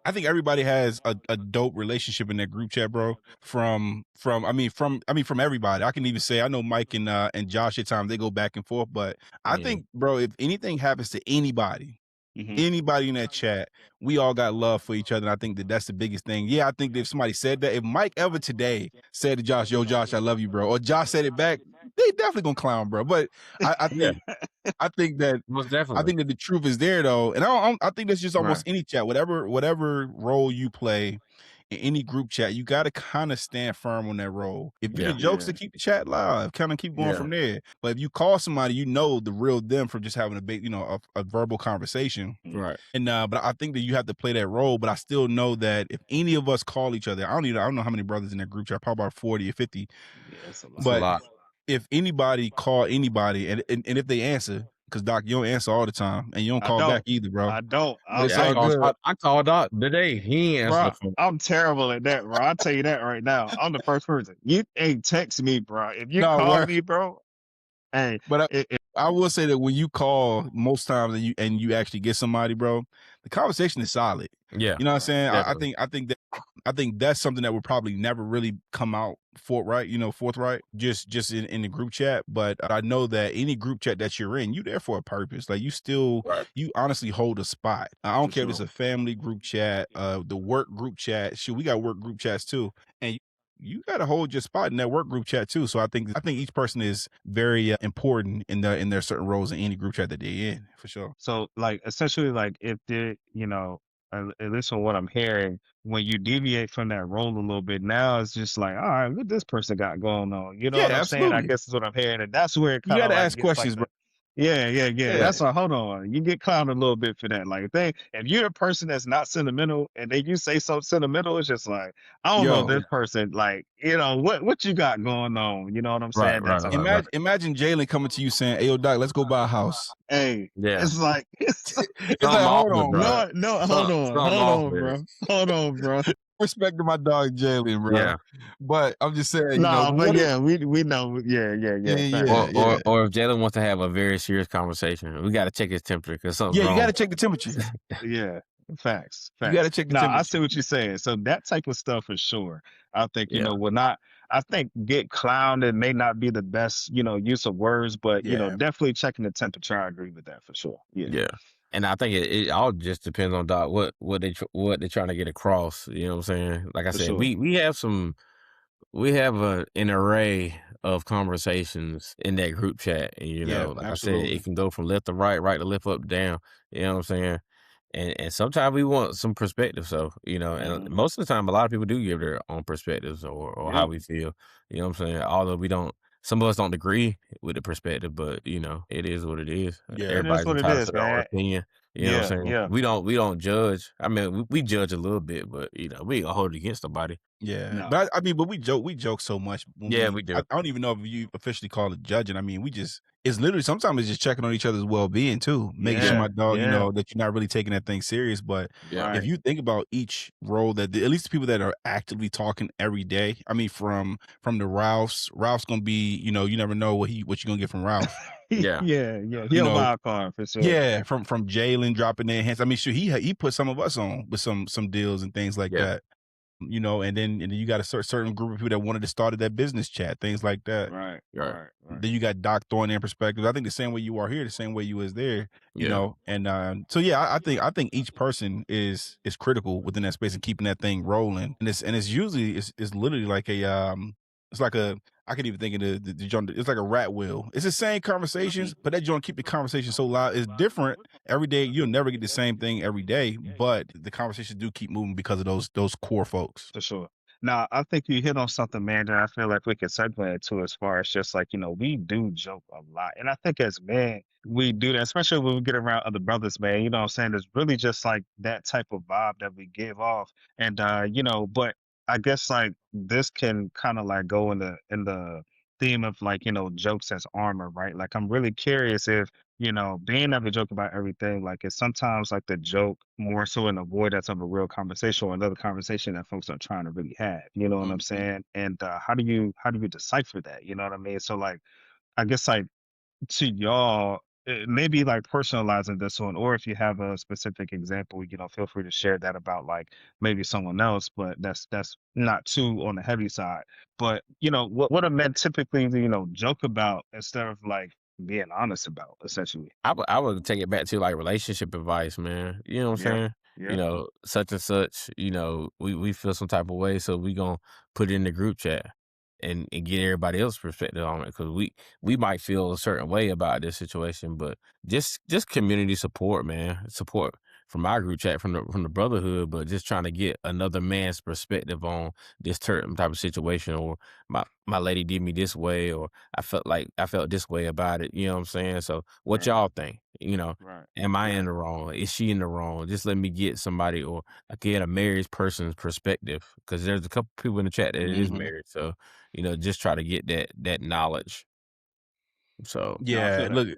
[SPEAKER 1] I think everybody has a dope relationship in that group chat, bro. From everybody. I can even say I know Mike and Josh at times they go back and forth, but I
[SPEAKER 3] Mhm.
[SPEAKER 1] think, bro, if anything happens to
[SPEAKER 2] Hmm.
[SPEAKER 1] anybody in that chat, we all got love for each other. And I think that that's the biggest thing. Yeah, I think that if somebody said that, if Mike ever today said to Josh, "Yo, Josh, I love you, bro," or Josh said it back, they definitely gonna clown, bro. But I
[SPEAKER 3] Yeah,
[SPEAKER 1] think I think that
[SPEAKER 3] most
[SPEAKER 1] I
[SPEAKER 3] definitely.
[SPEAKER 1] think that the truth is there though, and I think that's just
[SPEAKER 2] Right.
[SPEAKER 1] almost any chat, whatever role you play in any group chat, you got to kind of stand firm on that role. If you the
[SPEAKER 3] Yeah.
[SPEAKER 1] jokes
[SPEAKER 2] Yeah.
[SPEAKER 1] to keep the chat live, kind of keep going
[SPEAKER 3] Yeah.
[SPEAKER 1] from there. But if you call somebody, you know the real them from just having a verbal conversation.
[SPEAKER 2] Mm.
[SPEAKER 3] Right.
[SPEAKER 1] And but I think that you have to play that role. But I still know that if any of us call each other, I don't know how many brothers in that group chat, probably about 40 or 50.
[SPEAKER 2] Yeah, it's a
[SPEAKER 3] It's a
[SPEAKER 2] lot.
[SPEAKER 1] But
[SPEAKER 3] lot.
[SPEAKER 1] if anybody call anybody, and if they answer, because Doc, you don't answer all the time, and you don't
[SPEAKER 2] I
[SPEAKER 1] call back
[SPEAKER 2] don't.
[SPEAKER 1] either, bro.
[SPEAKER 2] I don't.
[SPEAKER 1] But
[SPEAKER 2] I'm
[SPEAKER 1] it's
[SPEAKER 3] Yeah,
[SPEAKER 1] all good.
[SPEAKER 3] I called Doc today. He ain't answered
[SPEAKER 2] bro.
[SPEAKER 3] the phone.
[SPEAKER 2] I'm terrible at that, bro. I'll tell you that right now. I'm the first person. You ain't text me, bro. If you
[SPEAKER 1] No,
[SPEAKER 2] call
[SPEAKER 1] where
[SPEAKER 2] me, bro, hey,
[SPEAKER 1] but
[SPEAKER 2] it
[SPEAKER 1] I will say that when you call most times and you actually get somebody, bro, the conversation is solid.
[SPEAKER 3] Yeah,
[SPEAKER 1] You know what I'm
[SPEAKER 2] right.
[SPEAKER 1] saying?
[SPEAKER 3] definitely.
[SPEAKER 1] I think that's something that would probably never really come out forthright, just in the group chat. But I know that any group chat that you're in, you there for a purpose. Like
[SPEAKER 3] Right.
[SPEAKER 1] you honestly hold a spot. I don't
[SPEAKER 2] For
[SPEAKER 1] care if it's
[SPEAKER 2] sure.
[SPEAKER 1] a family group chat, the work group chat. Shoot, we got work group chats too, and you got to hold your spot in that work group chat too. So I think each person is very important in their certain roles in any group chat that they're in, for sure.
[SPEAKER 2] So, like, essentially, like, if the, at least from what I'm hearing, when you deviate from that role a little bit, now it's just like, all right, what this person got going on? You know
[SPEAKER 1] Yeah,
[SPEAKER 2] what I'm saying? I
[SPEAKER 1] absolutely.
[SPEAKER 2] guess is what I'm hearing, and that's where it
[SPEAKER 1] You
[SPEAKER 2] kind
[SPEAKER 1] got
[SPEAKER 2] of
[SPEAKER 1] to
[SPEAKER 2] like
[SPEAKER 1] ask
[SPEAKER 2] gets like
[SPEAKER 1] questions, bro.
[SPEAKER 2] the, yeah.
[SPEAKER 1] Yeah,
[SPEAKER 2] That's why. Hold on, you get clowned a little bit for that. Like, if you're a person that's not sentimental, and then you say something sentimental, it's just like, I don't know
[SPEAKER 1] yo,
[SPEAKER 2] this person. Like, what you got going on? You know what I'm
[SPEAKER 3] Right,
[SPEAKER 2] saying? That
[SPEAKER 3] right,
[SPEAKER 2] type of
[SPEAKER 3] right,
[SPEAKER 2] thing.
[SPEAKER 3] right.
[SPEAKER 1] imagine Jalen coming to you saying, "Hey, yo, Doc, let's go buy a house."
[SPEAKER 2] Hey,
[SPEAKER 3] Yeah.
[SPEAKER 2] it's like
[SPEAKER 1] It's like,
[SPEAKER 3] Something off
[SPEAKER 1] hold
[SPEAKER 3] with it,
[SPEAKER 1] on,
[SPEAKER 3] bro.
[SPEAKER 1] bro.
[SPEAKER 2] no, hold on,
[SPEAKER 3] Something off with it.
[SPEAKER 2] bro, bro.
[SPEAKER 1] Respect to my dog Jalen, bro.
[SPEAKER 3] Yeah.
[SPEAKER 1] But I'm just saying,
[SPEAKER 2] Nah, but
[SPEAKER 1] what if?
[SPEAKER 2] yeah, we know,
[SPEAKER 1] Yeah,
[SPEAKER 2] facts.
[SPEAKER 1] yeah, yeah,
[SPEAKER 3] Or if Jalen wants to have a very serious conversation, we gotta check his temperature because something's
[SPEAKER 1] yeah. You got
[SPEAKER 3] wrong.
[SPEAKER 1] to check the temperature.
[SPEAKER 2] Yeah, facts,
[SPEAKER 1] You got
[SPEAKER 2] facts.
[SPEAKER 1] to check the
[SPEAKER 2] Nah, I
[SPEAKER 1] temperature.
[SPEAKER 2] see what you're saying. So that type of stuff for sure. I think,
[SPEAKER 3] Yeah,
[SPEAKER 2] will not, I think get clowned may not be the best, use of words, but,
[SPEAKER 1] Yeah,
[SPEAKER 2] definitely checking the temperature. I agree with that for sure. Yeah,
[SPEAKER 3] yeah. And I think it all just depends on Doc what they're trying to get across. You know what I'm saying? Like I
[SPEAKER 2] for
[SPEAKER 3] said,
[SPEAKER 2] sure.
[SPEAKER 3] we have an array of conversations in that group chat. And,
[SPEAKER 1] yeah,
[SPEAKER 3] like I said, it
[SPEAKER 1] absolutely.
[SPEAKER 3] can go from left to right, right to left, up, down. You know what I'm saying? And sometimes we want some perspective. So, and
[SPEAKER 2] Hmm.
[SPEAKER 3] most of the time, a lot of people do give their own perspectives or
[SPEAKER 2] Yeah.
[SPEAKER 3] how we feel. You know what I'm saying? Although some of us don't agree with the perspective, but, it is what it is.
[SPEAKER 1] Yeah,
[SPEAKER 2] It is
[SPEAKER 3] Everybody's
[SPEAKER 2] what it
[SPEAKER 3] entitled to
[SPEAKER 2] is,
[SPEAKER 3] their own
[SPEAKER 2] man.
[SPEAKER 3] opinion. You know what
[SPEAKER 2] Yeah,
[SPEAKER 3] I'm saying?
[SPEAKER 2] yeah.
[SPEAKER 3] We don't judge. I mean, we judge a little bit, but, we ain't gonna hold it against nobody.
[SPEAKER 1] Yeah,
[SPEAKER 2] No.
[SPEAKER 1] but I mean, but we joke so much when
[SPEAKER 3] Yeah, we do.
[SPEAKER 1] I don't even know if you officially call it judging. I mean, we just it's literally sometimes it's just checking on each other's well-being too, making sure
[SPEAKER 3] Yeah,
[SPEAKER 1] my
[SPEAKER 2] Yeah,
[SPEAKER 1] dog,
[SPEAKER 2] yeah.
[SPEAKER 1] that you're not really taking that thing serious. But
[SPEAKER 3] yeah,
[SPEAKER 1] if
[SPEAKER 2] Right.
[SPEAKER 1] you think about each role that at least the people that are actively talking every day, I mean, from the Ralph's gonna be, you never know what you're gonna get from Ralph.
[SPEAKER 3] yeah,
[SPEAKER 2] Yeah, yeah. He
[SPEAKER 1] You
[SPEAKER 2] a
[SPEAKER 1] know,
[SPEAKER 2] wild card for sure.
[SPEAKER 1] yeah, from Jalen dropping their hands. I mean, sure, he put some of us on with some deals and things like
[SPEAKER 3] yeah,
[SPEAKER 1] that. And then you got a certain group of people that wanted to start that business chat, things like that.
[SPEAKER 2] Right,
[SPEAKER 3] right,
[SPEAKER 2] right, right.
[SPEAKER 1] Then you got Doc throwing in perspectives. I think the same way you are here, the same way you was there,
[SPEAKER 3] yeah,
[SPEAKER 1] and so yeah, I think each person is critical within that space and keeping that thing rolling. And it's usually it's literally like it's like a I can even think of the joint. It's like a rat wheel. It's the same
[SPEAKER 2] Mhm.
[SPEAKER 1] conversations, but that joint keep the conversation so loud. It's different every day. You'll never get the same thing every day, but the conversations do keep moving because of those core folks.
[SPEAKER 2] For sure. Now, I think you hit on something, man, that I feel like we could segue into as far as just like, we do joke a lot. And I think as men, we do that, especially when we get around other brothers, man. You know what I'm saying? It's really just like that type of vibe that we give off. And but I guess like this can kind of like go in the theme of like, jokes as armor, right? Like I'm really curious if being able to joke about everything, like it's sometimes like the joke more so an avoidance of a real conversation or another conversation that folks are trying to really have. You know what I'm
[SPEAKER 1] Mhm.
[SPEAKER 2] saying? And how do you decipher that? You know what I mean? So like I guess like to y'all, maybe like personalizing this one, or if you have a specific example, feel free to share that about like maybe someone else, but that's not too on the heavy side. But what are men typically joke about instead of like being honest about, essentially?
[SPEAKER 3] I would take it back to, like, relationship advice, man. You know what I'm
[SPEAKER 2] Yeah,
[SPEAKER 3] saying?
[SPEAKER 2] yeah,
[SPEAKER 3] Such and such, we feel some type of way, so we gonna put it in the group chat and get everybody else's perspective on it because we might feel a certain way about this situation, but just community support, man. Support from our group chat, from the brotherhood, but just trying to get another man's perspective on this certain type of situation, or my lady did me this way, or I felt this way about it. You know what I'm saying? So what
[SPEAKER 2] right,
[SPEAKER 3] y'all think?
[SPEAKER 2] right,
[SPEAKER 3] Am I in
[SPEAKER 2] right.
[SPEAKER 3] the wrong? Is she in the wrong? Just let me get somebody, or I get a married person's perspective, because there's a couple people in the chat that is
[SPEAKER 2] Hmm.
[SPEAKER 3] married. So, just try to get that knowledge. So
[SPEAKER 2] No, I
[SPEAKER 1] Yeah,
[SPEAKER 2] feel that.
[SPEAKER 1] look,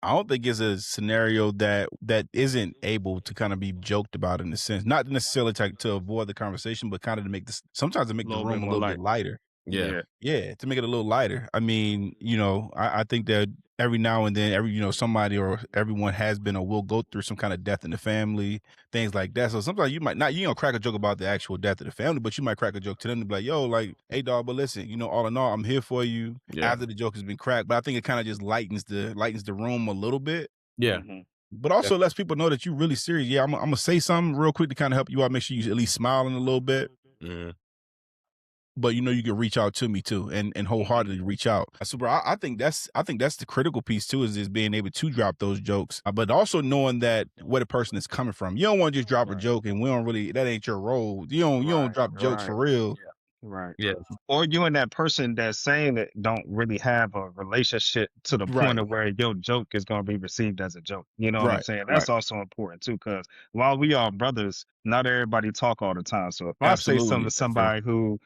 [SPEAKER 1] I don't think it's a scenario that isn't able to kind of be joked about in a sense, not necessarily to avoid the conversation, but kind of to make this sometimes to
[SPEAKER 2] A
[SPEAKER 1] make the
[SPEAKER 2] little bit
[SPEAKER 1] room a
[SPEAKER 2] more
[SPEAKER 1] little bit
[SPEAKER 2] light.
[SPEAKER 1] lighter.
[SPEAKER 3] yeah,
[SPEAKER 2] Yeah.
[SPEAKER 1] Yeah, to make it a little lighter. I mean, I think that every now and then, somebody or everyone has been or will go through some kind of death in the family, things like that. So sometimes you might not, crack a joke about the actual death of the family, but you might crack a joke to them to be like, yo, like, hey, dog, but listen, all in all, I'm here for you
[SPEAKER 3] yeah,
[SPEAKER 1] after the joke has been cracked. But I think it kind of just lightens the room a little bit.
[SPEAKER 3] yeah,
[SPEAKER 2] Hmm.
[SPEAKER 1] But also
[SPEAKER 3] def-
[SPEAKER 1] lets people know that you're really serious. Yeah, I'm gonna say something real quick to kind of help you out, make sure you at least smiling a little bit.
[SPEAKER 3] mhm,
[SPEAKER 1] But you can reach out to me too and
[SPEAKER 2] Hmm.
[SPEAKER 1] wholeheartedly reach out. So bro, I think that's the critical piece too is being able to drop those jokes, but also knowing that where the person is coming from. You don't want to just drop a
[SPEAKER 2] Right.
[SPEAKER 1] joke and we don't really that ain't your role. You don't
[SPEAKER 2] Right.
[SPEAKER 1] drop jokes
[SPEAKER 2] Right.
[SPEAKER 1] for real.
[SPEAKER 2] Right.
[SPEAKER 3] yeah,
[SPEAKER 2] Or you and that person that's saying it don't really have a relationship to the point
[SPEAKER 1] Right.
[SPEAKER 2] of where your joke is going to be received as a joke. You know what I'm
[SPEAKER 1] Right.
[SPEAKER 2] saying?
[SPEAKER 1] Right.
[SPEAKER 2] That's also important too, because while we are brothers, not everybody talk all the time. So if I say something
[SPEAKER 1] Absolutely.
[SPEAKER 2] to
[SPEAKER 3] that's true.
[SPEAKER 2] somebody who,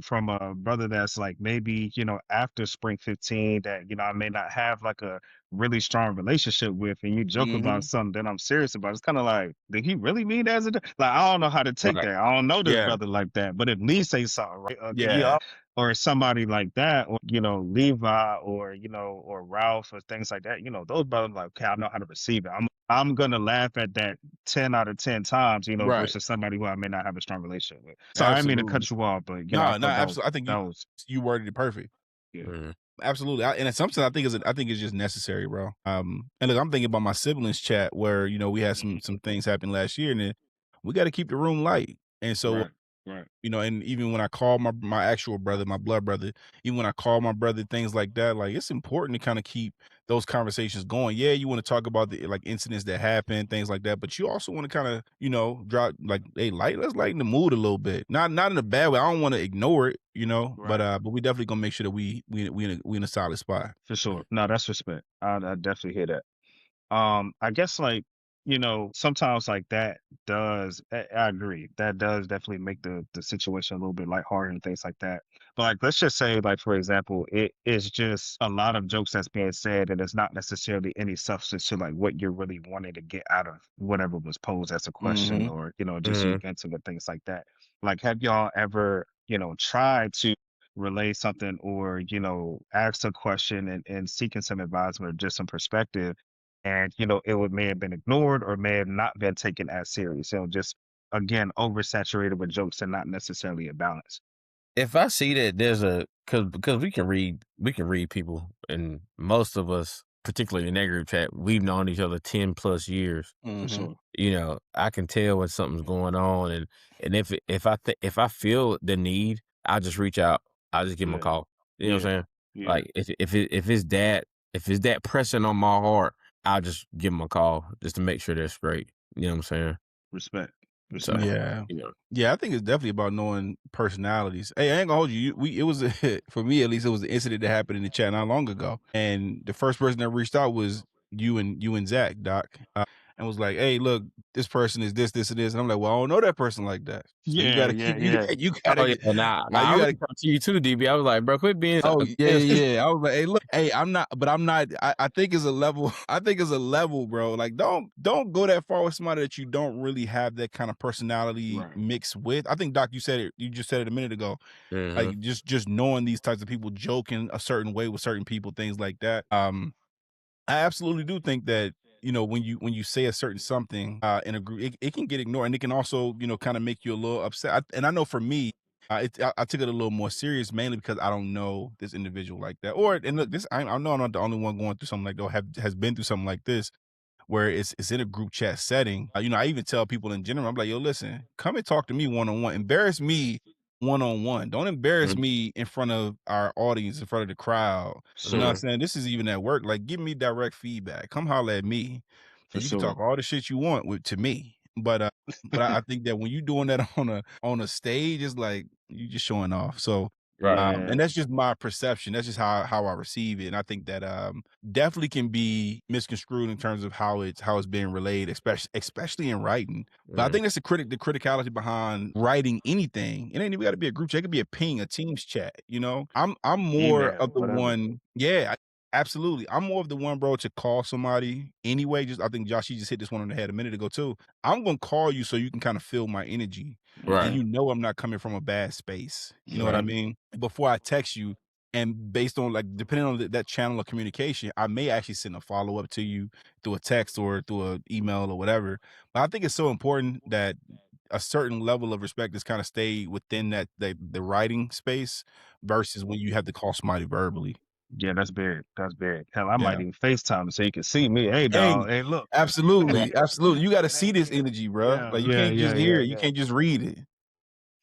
[SPEAKER 2] from a brother that's like maybe, after spring 15 that, I may not have like a really strong relationship with, and you joke about
[SPEAKER 1] Hmm.
[SPEAKER 2] something that I'm serious about, it's kind of like, did he really mean that as a joke? Like, I don't know how to take
[SPEAKER 3] Right,
[SPEAKER 2] that. I don't know this
[SPEAKER 1] Yeah.
[SPEAKER 2] brother like that, but at least say something, right?
[SPEAKER 1] Yeah.
[SPEAKER 2] Or somebody like that, or Levi, or or Ralph, or things like that. Those brothers like, okay, I know how to receive it. I'm gonna laugh at that 10 out of 10 times,
[SPEAKER 1] Right.
[SPEAKER 2] versus somebody who I may not have a strong relationship with. Sorry, I didn't mean to
[SPEAKER 1] Absolutely.
[SPEAKER 2] cut you off, but I
[SPEAKER 1] No, no,
[SPEAKER 2] thought that was
[SPEAKER 1] absolutely. I think
[SPEAKER 2] that was
[SPEAKER 1] you worded it perfect.
[SPEAKER 2] yeah.
[SPEAKER 3] mhm,
[SPEAKER 1] Absolutely, and it's something I think it's just necessary, bro. And look, I'm thinking about my siblings chat where we had some
[SPEAKER 2] Mhm.
[SPEAKER 1] some things happen last year, and then we got to keep the room light. And so
[SPEAKER 2] Right, right,
[SPEAKER 1] and even when I call my actual brother, my blood brother, even when I call my brother, things like that, like it's important to kind of keep those conversations going. Yeah, you want to talk about the like incidents that happen, things like that, but you also want to kind of, drop like, hey, let's lighten the mood a little bit. Not in a bad way. I don't want to ignore it,
[SPEAKER 2] right.
[SPEAKER 1] but we definitely gonna make sure that we in a solid spot.
[SPEAKER 2] For sure. No, that's respect. I definitely hear that. I guess like sometimes like that I agree. That does definitely make the situation a little bit lighthearted and things like that. But like let's just say like for example, it is just a lot of jokes that's being said and it's not necessarily any substance to like what you're really wanting to get out of whatever was posed as a question
[SPEAKER 1] Mhm.
[SPEAKER 2] or, just you
[SPEAKER 3] Mhm.
[SPEAKER 2] venting and things like that. Like have y'all ever, tried to relay something or, ask a question and seeking some advisement or just some perspective and it would may have been ignored or may have not been taken as serious. Just again oversaturated with jokes and not necessarily a balance.
[SPEAKER 3] If I see that there's a because we can read people, and most of us, particularly in that group chat, we've known each other 10 plus years.
[SPEAKER 2] For
[SPEAKER 1] Mhm.
[SPEAKER 2] sure.
[SPEAKER 3] I can tell when something's going on, and if I feel the need, I'll just reach out. I'll just give them a
[SPEAKER 2] Yeah.
[SPEAKER 3] call. You know what
[SPEAKER 2] Yeah.
[SPEAKER 3] I'm saying?
[SPEAKER 2] Yeah.
[SPEAKER 3] Like if it's that pressing on my heart, I'll just give them a call just to make sure they're straight. You know what I'm saying?
[SPEAKER 2] Respect.
[SPEAKER 3] So,
[SPEAKER 2] Respect.
[SPEAKER 1] Yeah.
[SPEAKER 3] you know,
[SPEAKER 1] Yeah, I think it's definitely about knowing personalities. Hey, I ain't gonna hold you. It was for me at least. It was an incident that happened in the chat not long ago, and the first person that reached out was you and Zach, Doc, and was like, "Hey, look, this person is this, this, and this." And I'm like, "Well, I don't know that person like that, so you
[SPEAKER 2] Yeah.
[SPEAKER 1] gotta
[SPEAKER 2] Yeah.
[SPEAKER 1] keep
[SPEAKER 2] Yeah.
[SPEAKER 1] you
[SPEAKER 3] oh
[SPEAKER 1] gotta
[SPEAKER 3] yeah,
[SPEAKER 1] you
[SPEAKER 3] I
[SPEAKER 1] gotta."
[SPEAKER 3] reached out to you too, DB. I was like, bro, quit being so
[SPEAKER 1] Oh yeah,
[SPEAKER 3] innocent.
[SPEAKER 1] yeah, yeah. I was like, "Hey, look, hey, I'm not, but I'm not. I think it's a level. I think it's a level, bro. Like, don't go that far with somebody that you don't really have that kind of personality
[SPEAKER 2] Right.
[SPEAKER 1] mixed with. I think Doc, you said it. You just said it a minute ago
[SPEAKER 3] Mhm.
[SPEAKER 1] like just knowing these types of people joking a certain way with certain people, things like that. I absolutely do think that when you say a certain something in a group, it can get ignored, and it can also kind of make you a little upset. And I know for me, I took it a little more serious, mainly because I don't know this individual like that. Or and look, this I know I'm not the only one going through something like that, or has been through something like this where it's in a group chat setting. I even tell people in general, I'm like, yo, listen, come and talk to me one on one. Embarrass me one on one. Don't embarrass
[SPEAKER 3] Mhm.
[SPEAKER 1] me in front of our audience, in front of the crowd. You know what I'm
[SPEAKER 2] Sure.
[SPEAKER 3] Mhm.
[SPEAKER 1] saying? This is even at work. Like, give me direct feedback. Come holler at me,
[SPEAKER 2] For
[SPEAKER 1] and you can talk
[SPEAKER 2] sure.
[SPEAKER 1] all the shit you want with to me. But I think that when you're doing that on a stage, it's like you just showing off. So
[SPEAKER 3] Right.
[SPEAKER 2] Yeah.
[SPEAKER 1] and that's just my perception. That's just how I receive it. And I think that definitely can be misconstrued in terms of how it's being relayed, especially in writing. But I
[SPEAKER 3] Mhm.
[SPEAKER 1] think that's the criticality behind writing anything. It ain't even got to be a group chat. It could be a ping, a Teams chat. I'm more
[SPEAKER 2] Email,
[SPEAKER 1] of the
[SPEAKER 2] whatever.
[SPEAKER 1] one. Yeah, absolutely. I'm more of the one, bro, to call somebody anyway. Just I think Josh, you just hit this one on the head a minute ago too. I'm gonna call you so you can kind of feel my energy, and
[SPEAKER 3] Right.
[SPEAKER 2] Mhm.
[SPEAKER 1] I'm not coming from a bad space. You know what I
[SPEAKER 3] Right.
[SPEAKER 2] Mhm.
[SPEAKER 1] mean? Before I text you, and based on like depending on that channel of communication, I may actually send a follow up to you through a text or through an email or whatever. But I think it's so important that a certain level of respect is kind of stay within that the writing space versus when you have to call somebody verbally.
[SPEAKER 2] Yeah, that's big. That's big. Hell, I might
[SPEAKER 1] Yeah.
[SPEAKER 2] even FaceTime so you can see me. Hey,
[SPEAKER 1] Hey,
[SPEAKER 2] dog. Hey, look.
[SPEAKER 1] absolutely, absolutely. You got to see this energy, bro.
[SPEAKER 2] Yeah,
[SPEAKER 1] Like you
[SPEAKER 2] yeah,
[SPEAKER 1] can't
[SPEAKER 2] yeah,
[SPEAKER 1] just hear
[SPEAKER 2] yeah,
[SPEAKER 1] it. You
[SPEAKER 2] yeah.
[SPEAKER 1] can't just read it.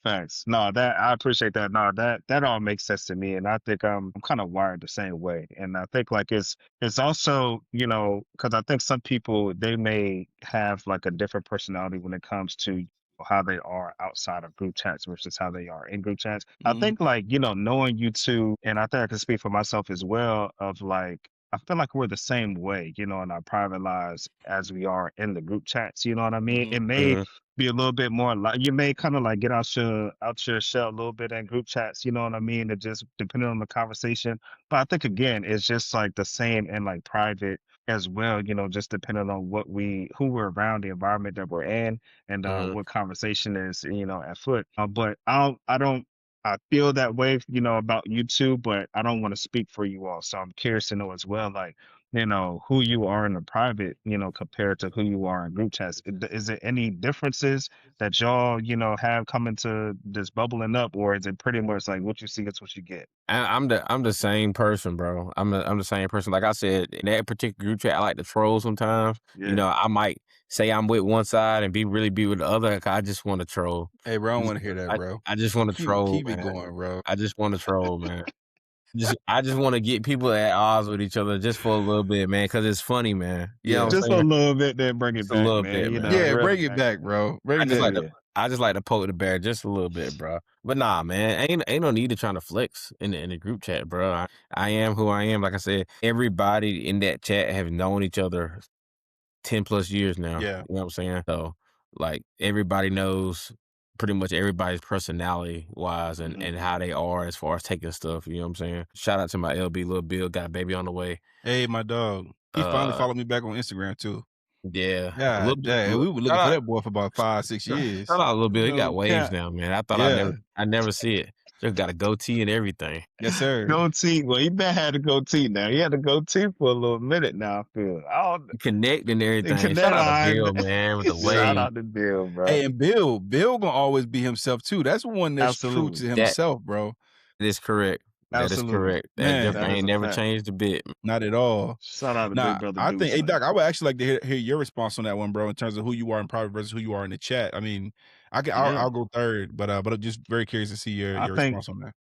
[SPEAKER 2] Thanks. No, that I appreciate that. No, that all makes sense to me, and I think I'm kind of wired the same way. And I think like it's also because I think some people they may have like a different personality when it comes to how they are outside of group chats versus how they are in group chats. I
[SPEAKER 1] Mhm,
[SPEAKER 2] think like knowing you two, and I think I can speak for myself as well. Of like I feel like we're the same way, in our private lives as we are in the group chats. You know what I mean?
[SPEAKER 1] mhm.
[SPEAKER 2] It may
[SPEAKER 3] Mhm.
[SPEAKER 2] be a little bit more like you may kind of like get out your shell a little bit in group chats, you know what I mean? It just depending on the conversation. But I think again, it's just like the same in like private as well, just depending on who we're around, the environment that we're in, and
[SPEAKER 3] Mhm.
[SPEAKER 2] what conversation is, at foot. But I feel that way, about you too, but I don't want to speak for you all. So I'm curious to know as well, like, who you are in the private, compared to who you are in group chats. Is there any differences that y'all, have coming to this bubbling up, or is it pretty much like what you see is what you get?
[SPEAKER 3] I'm the same person, bro. I'm the same person. Like I said, in that particular group chat, I like to troll sometimes.
[SPEAKER 2] Yeah.
[SPEAKER 3] I might say I'm with one side and be with the other. 'Cause I just want to troll.
[SPEAKER 1] Hey, bro, I
[SPEAKER 3] I
[SPEAKER 1] don't
[SPEAKER 3] just,
[SPEAKER 1] wanna hear that,
[SPEAKER 3] I,
[SPEAKER 1] bro.
[SPEAKER 3] I just want to troll,
[SPEAKER 1] Keep it
[SPEAKER 3] man.
[SPEAKER 1] going, bro.
[SPEAKER 3] I just want to troll, man. I just want to get people at odds with each other just for a little bit, man, because it's funny, man. You know what
[SPEAKER 1] Yeah.
[SPEAKER 3] I'm
[SPEAKER 2] Just a
[SPEAKER 3] saying?
[SPEAKER 2] little bit, then bring it
[SPEAKER 3] Just a
[SPEAKER 2] back,
[SPEAKER 3] little
[SPEAKER 2] man.
[SPEAKER 3] bit, man.
[SPEAKER 1] Yeah,
[SPEAKER 2] Reel
[SPEAKER 1] bring
[SPEAKER 2] it
[SPEAKER 1] it
[SPEAKER 2] back.
[SPEAKER 1] back, bro.
[SPEAKER 3] I
[SPEAKER 1] Bring
[SPEAKER 3] just
[SPEAKER 1] that
[SPEAKER 3] like to
[SPEAKER 2] Yeah.
[SPEAKER 3] I just like to poke the bear just a little bit, bro. But nah, man, ain't no need to trying to flex in the group chat, bro. I am who I am. Like I said, everybody in that chat have known each other 10 plus years now.
[SPEAKER 1] Yeah.
[SPEAKER 3] You know what I'm saying? So, like, everybody knows pretty much everybody's personality wise and
[SPEAKER 2] Mhm.
[SPEAKER 3] how they are as far as taking stuff. You know what I'm saying? Shout out to my LB, little Bill, got a baby on the way.
[SPEAKER 1] Hey, my dog. He finally
[SPEAKER 3] Uh,
[SPEAKER 1] followed me back on Instagram too.
[SPEAKER 3] yeah, a little
[SPEAKER 1] God
[SPEAKER 3] bit.
[SPEAKER 1] dang, we were looking
[SPEAKER 3] Shout
[SPEAKER 1] for
[SPEAKER 3] out,
[SPEAKER 1] that boy for about 5, 6
[SPEAKER 3] shout
[SPEAKER 1] years.
[SPEAKER 3] out, little Bill. He got
[SPEAKER 2] No
[SPEAKER 3] waves
[SPEAKER 2] cap.
[SPEAKER 3] now, man. I thought
[SPEAKER 1] Yeah.
[SPEAKER 3] I never see it. Just got a goatee and everything.
[SPEAKER 1] Yes, sir.
[SPEAKER 2] Goatee. Well, he been had a goatee now. He had a goatee for a little minute now, I feel. I
[SPEAKER 3] Connect and
[SPEAKER 2] don't
[SPEAKER 3] everything. Shout
[SPEAKER 2] connect
[SPEAKER 3] out to
[SPEAKER 2] line.
[SPEAKER 3] Bill, man, with the
[SPEAKER 1] Yeah.
[SPEAKER 2] Shout
[SPEAKER 3] wave.
[SPEAKER 2] out to Bill, bro.
[SPEAKER 1] Hey, and Bill gonna always be himself too. That's one that's true to
[SPEAKER 2] Absolutely.
[SPEAKER 3] That
[SPEAKER 1] himself, bro.
[SPEAKER 3] is correct. That is
[SPEAKER 2] Absolutely.
[SPEAKER 3] correct. That
[SPEAKER 1] Man,
[SPEAKER 2] That
[SPEAKER 3] different
[SPEAKER 2] is
[SPEAKER 3] ain't
[SPEAKER 2] a
[SPEAKER 3] never
[SPEAKER 2] fact.
[SPEAKER 3] changed a bit.
[SPEAKER 1] not at all.
[SPEAKER 2] Shout out to Big
[SPEAKER 1] Nah,
[SPEAKER 2] Brother
[SPEAKER 1] I think,
[SPEAKER 2] Deuce,
[SPEAKER 1] hey Doc,
[SPEAKER 2] man.
[SPEAKER 1] I would actually like to hear your response on that one, bro, in terms of who you are in private versus who you are in the chat. I mean,
[SPEAKER 2] Yeah.
[SPEAKER 1] I'll go third, but I'm just very curious to see
[SPEAKER 2] I
[SPEAKER 1] your
[SPEAKER 2] think
[SPEAKER 1] response on that.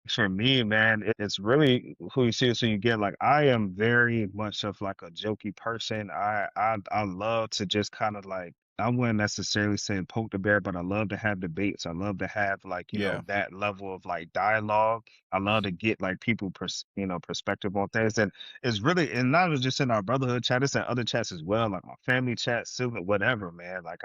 [SPEAKER 2] for me, man, it's really who you see is who you get. Like I am very much of like a jokey person. I love to just kind of like I wouldn't necessarily say poke the bear, but I love to have debates. I love to have like,
[SPEAKER 1] Yeah.
[SPEAKER 2] that level of like dialogue. I love to get like people perspective on things. And it's really and not just in our brotherhood chat, it's in other chats as well, like my family chat, sibling, whatever, man. Like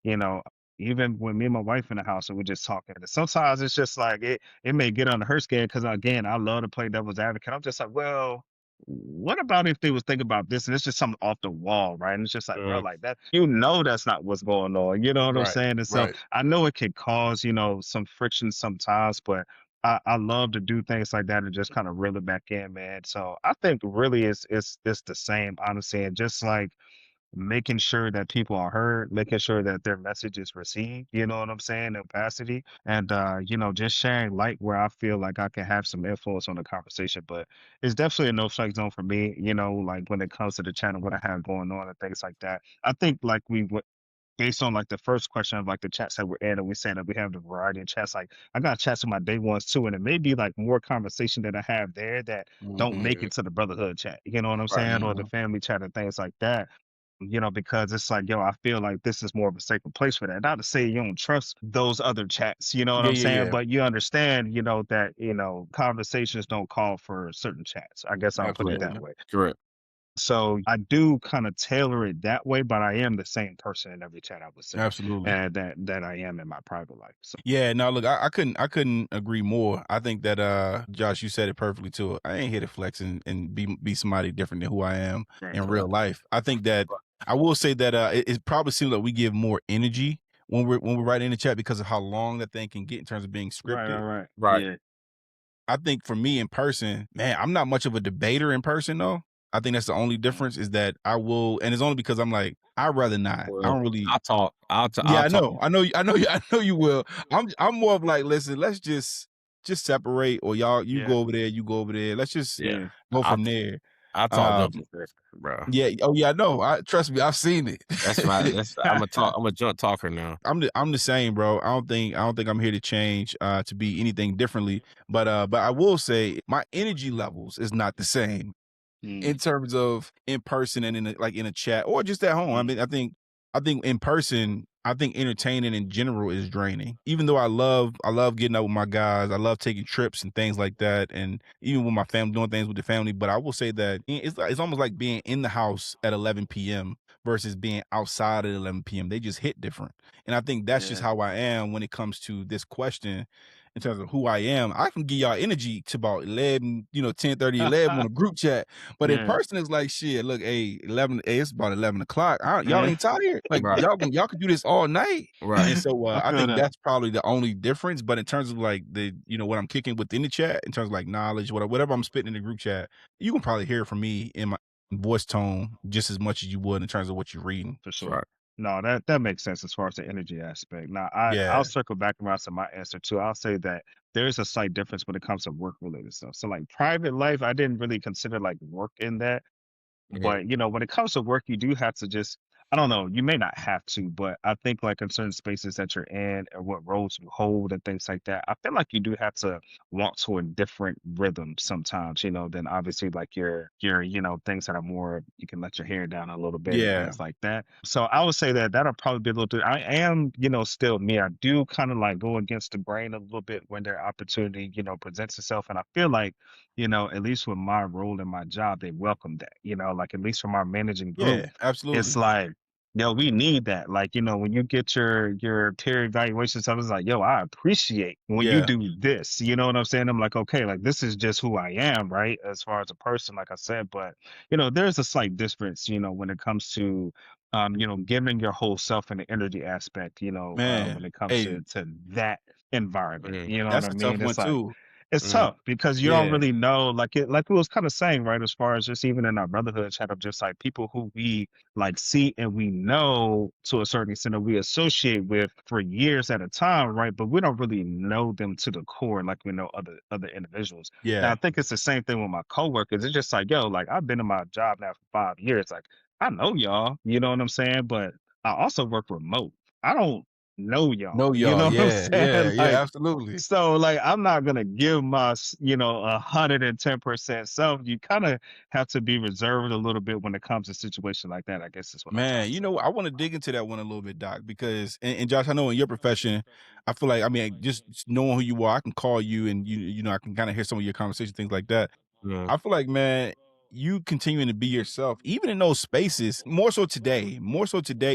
[SPEAKER 2] you know, even when me and my wife in the house and we're just talking. And sometimes it's just like it may get under her skin because again, I love to play devil's advocate. I'm just like, well, what about if they was thinking about this and it's just something off the wall, right? And it's just like, bro,
[SPEAKER 3] Mhm.
[SPEAKER 2] like that, that's not what's going on. You know what I'm
[SPEAKER 1] Right.
[SPEAKER 2] saying? And so
[SPEAKER 1] Right.
[SPEAKER 2] I know it could cause, some friction sometimes, but I love to do things like that and just kind of reel it back in, man. So I think really it's the same, honestly. And just like making sure that people are heard, making sure that their message is received, you know what I'm saying, in capacity. And just sharing light where I feel like I can have some influence on the conversation. But it's definitely a no strike zone for me, like when it comes to the channel, what I have going on and things like that. I think like based on like the first question of like the chats that we're in and we're saying that we have the variety of chats, like I got chats with my day ones too, and it may be like more conversation that I have there that don't
[SPEAKER 1] Mhm.
[SPEAKER 2] make it to the brotherhood chat, you know what I'm
[SPEAKER 3] Right.
[SPEAKER 2] saying, or the
[SPEAKER 1] Mhm.
[SPEAKER 2] family chat and things like that, because it's like, I feel like this is more of a safer place for that. Not to say you don't trust those other chats, you know what
[SPEAKER 1] Yeah,
[SPEAKER 2] I'm
[SPEAKER 1] yeah,
[SPEAKER 2] saying?
[SPEAKER 1] yeah.
[SPEAKER 2] But you understand, that, conversations don't call for certain chats. I guess I'll put it
[SPEAKER 3] Yeah.
[SPEAKER 2] that
[SPEAKER 1] Absolutely.
[SPEAKER 2] way.
[SPEAKER 3] Correct.
[SPEAKER 2] So I do kind of tailor it that way, but I am the same person in every chat, I would say,
[SPEAKER 1] Absolutely.
[SPEAKER 2] and that I am in my private life. So
[SPEAKER 1] Yeah, no, look, I couldn't agree more. I think that Josh, you said it perfectly too. I ain't here to flex and be somebody different than who I am
[SPEAKER 2] right,
[SPEAKER 1] in real life. I think that I will say that it probably seems like we give more energy when we're writing in the chat because of how long that thing can get in terms of being
[SPEAKER 2] right,
[SPEAKER 1] scripted.
[SPEAKER 2] right, right.
[SPEAKER 3] Right.
[SPEAKER 2] Yeah,
[SPEAKER 1] I think for me in person, man, I'm not much of a debater in person though. I think that's the only
[SPEAKER 2] mm,
[SPEAKER 1] difference is that I will, and it's only because I'm like, I'd rather not. I
[SPEAKER 3] Well,
[SPEAKER 1] don't really.
[SPEAKER 3] I'll talk.
[SPEAKER 1] Yeah,
[SPEAKER 3] I'll talk.
[SPEAKER 1] I know you will. I'm more of like, listen, let's just separate, or you
[SPEAKER 2] yeah,
[SPEAKER 1] go over there, you go over there. Let's just
[SPEAKER 3] Yeah.
[SPEAKER 2] yeah,
[SPEAKER 1] go
[SPEAKER 3] I'll
[SPEAKER 1] from there.
[SPEAKER 3] I'll talk
[SPEAKER 1] Um,
[SPEAKER 3] junk first, bro.
[SPEAKER 1] yeah, oh yeah, I know. I trust me, I've seen it.
[SPEAKER 3] That's I'm a junk talker now.
[SPEAKER 1] I'm the same, bro. I don't think I'm here to change to be anything differently. But I will say my energy levels is not the same
[SPEAKER 2] mm,
[SPEAKER 1] in terms of in person and in a chat or just at home. I
[SPEAKER 2] mm,
[SPEAKER 1] mean, I think in person, I think entertaining in general is draining. Even though I love getting out with my guys, I love taking trips and things like that, and even with my family doing things with the family. But I will say that it's almost like being in the house at 11 p.m. versus being outside at 11 p.m. They just hit different, and I think that's just
[SPEAKER 2] yeah,
[SPEAKER 1] how I am when it comes to this question in terms of who I am. I can give y'all energy to about 11, 10:30, 11 on a group chat. But in
[SPEAKER 2] yeah,
[SPEAKER 1] person, it's like shit. Look, hey, 11. Hey, it's about 11 o'clock. Y'all
[SPEAKER 2] yeah.
[SPEAKER 1] ain't tired. Like
[SPEAKER 3] Right.
[SPEAKER 1] y'all can do this all night.
[SPEAKER 3] Right.
[SPEAKER 1] And so
[SPEAKER 2] I
[SPEAKER 1] I
[SPEAKER 2] feel
[SPEAKER 1] think
[SPEAKER 2] that
[SPEAKER 1] that's probably the only difference. But in terms of like what I'm kicking within the chat, in terms of like knowledge, whatever I'm spitting in the group chat, you can probably hear it from me in my voice tone just as much as you would in terms of what you're reading.
[SPEAKER 2] for sure.
[SPEAKER 3] Right.
[SPEAKER 2] No, that makes sense as far as the energy aspect. Now, I'll
[SPEAKER 1] Yeah.
[SPEAKER 2] circle back around to my answer too. I'll say that there's a slight difference when it comes to work related stuff. So, like private life, I didn't really consider like work in that.
[SPEAKER 3] Mhm.
[SPEAKER 2] But when it comes to work, you do have to just I don't know, you may not have to, but I think like in certain spaces that you're in or what roles you hold and things like that, I feel like you do have to walk to a different rhythm sometimes, than obviously like your things that are more you can let your hair down a little bit and
[SPEAKER 1] Yeah,
[SPEAKER 2] things like that. So I would say that that'll probably be a little bit. I am, still me. I do kind of like go against the grain a little bit when their opportunity, presents itself. And I feel like, at least with my role in my job, they welcome that, like at least from our managing group,
[SPEAKER 1] yeah,
[SPEAKER 2] it's
[SPEAKER 1] absolutely.
[SPEAKER 2] like, yo, we need that. Like, when you get your peer evaluations, I was like, yo, I appreciate when you
[SPEAKER 1] Yeah,
[SPEAKER 2] do this. You know what I'm saying? I'm like, okay, like this is just who I am, right? As far as a person, like I said, but there's a slight difference, when it comes to giving your whole self in the energy aspect, when
[SPEAKER 1] man.
[SPEAKER 2] it comes
[SPEAKER 1] Hey,
[SPEAKER 2] to that environment.
[SPEAKER 3] Mhm,
[SPEAKER 2] You know what
[SPEAKER 1] that's
[SPEAKER 2] I
[SPEAKER 1] a tough
[SPEAKER 2] mean?
[SPEAKER 1] one
[SPEAKER 2] It's like
[SPEAKER 1] too.
[SPEAKER 2] it's
[SPEAKER 3] mhm,
[SPEAKER 2] tough because you don't
[SPEAKER 1] Yeah,
[SPEAKER 2] really know, like we was kind of saying, right? As far as just even in our brotherhood chat of just like people who we like see and we know to a certain extent that we associate with for years at a time, right? But we don't really know them to the core like we know other individuals. And I
[SPEAKER 1] yeah.
[SPEAKER 2] think it's the same thing with my coworkers. It's just like, yo, like I've been in my job now for 5 years. Like I know y'all, you know what I'm saying? But I also work remote. I don't know y'all,
[SPEAKER 1] Know
[SPEAKER 2] you
[SPEAKER 1] y'all.
[SPEAKER 2] know what I'm
[SPEAKER 1] Yeah, yeah,
[SPEAKER 2] saying?
[SPEAKER 1] yeah,
[SPEAKER 2] Like
[SPEAKER 1] absolutely.
[SPEAKER 2] so like I'm not gonna give my 110% self. You kind of have to be reserved a little bit when it comes to situation like that. I guess is what I'm trying
[SPEAKER 1] Man,
[SPEAKER 2] to say.
[SPEAKER 1] I want to dig into that one a little bit, Doc, because and Josh, I know in your profession, I feel like I mean, just knowing who you are, I can call you and I can kind of hear some of your conversation, things like that.
[SPEAKER 3] mhm,
[SPEAKER 1] I feel like, man, you continuing to be yourself, even in those spaces, more so today,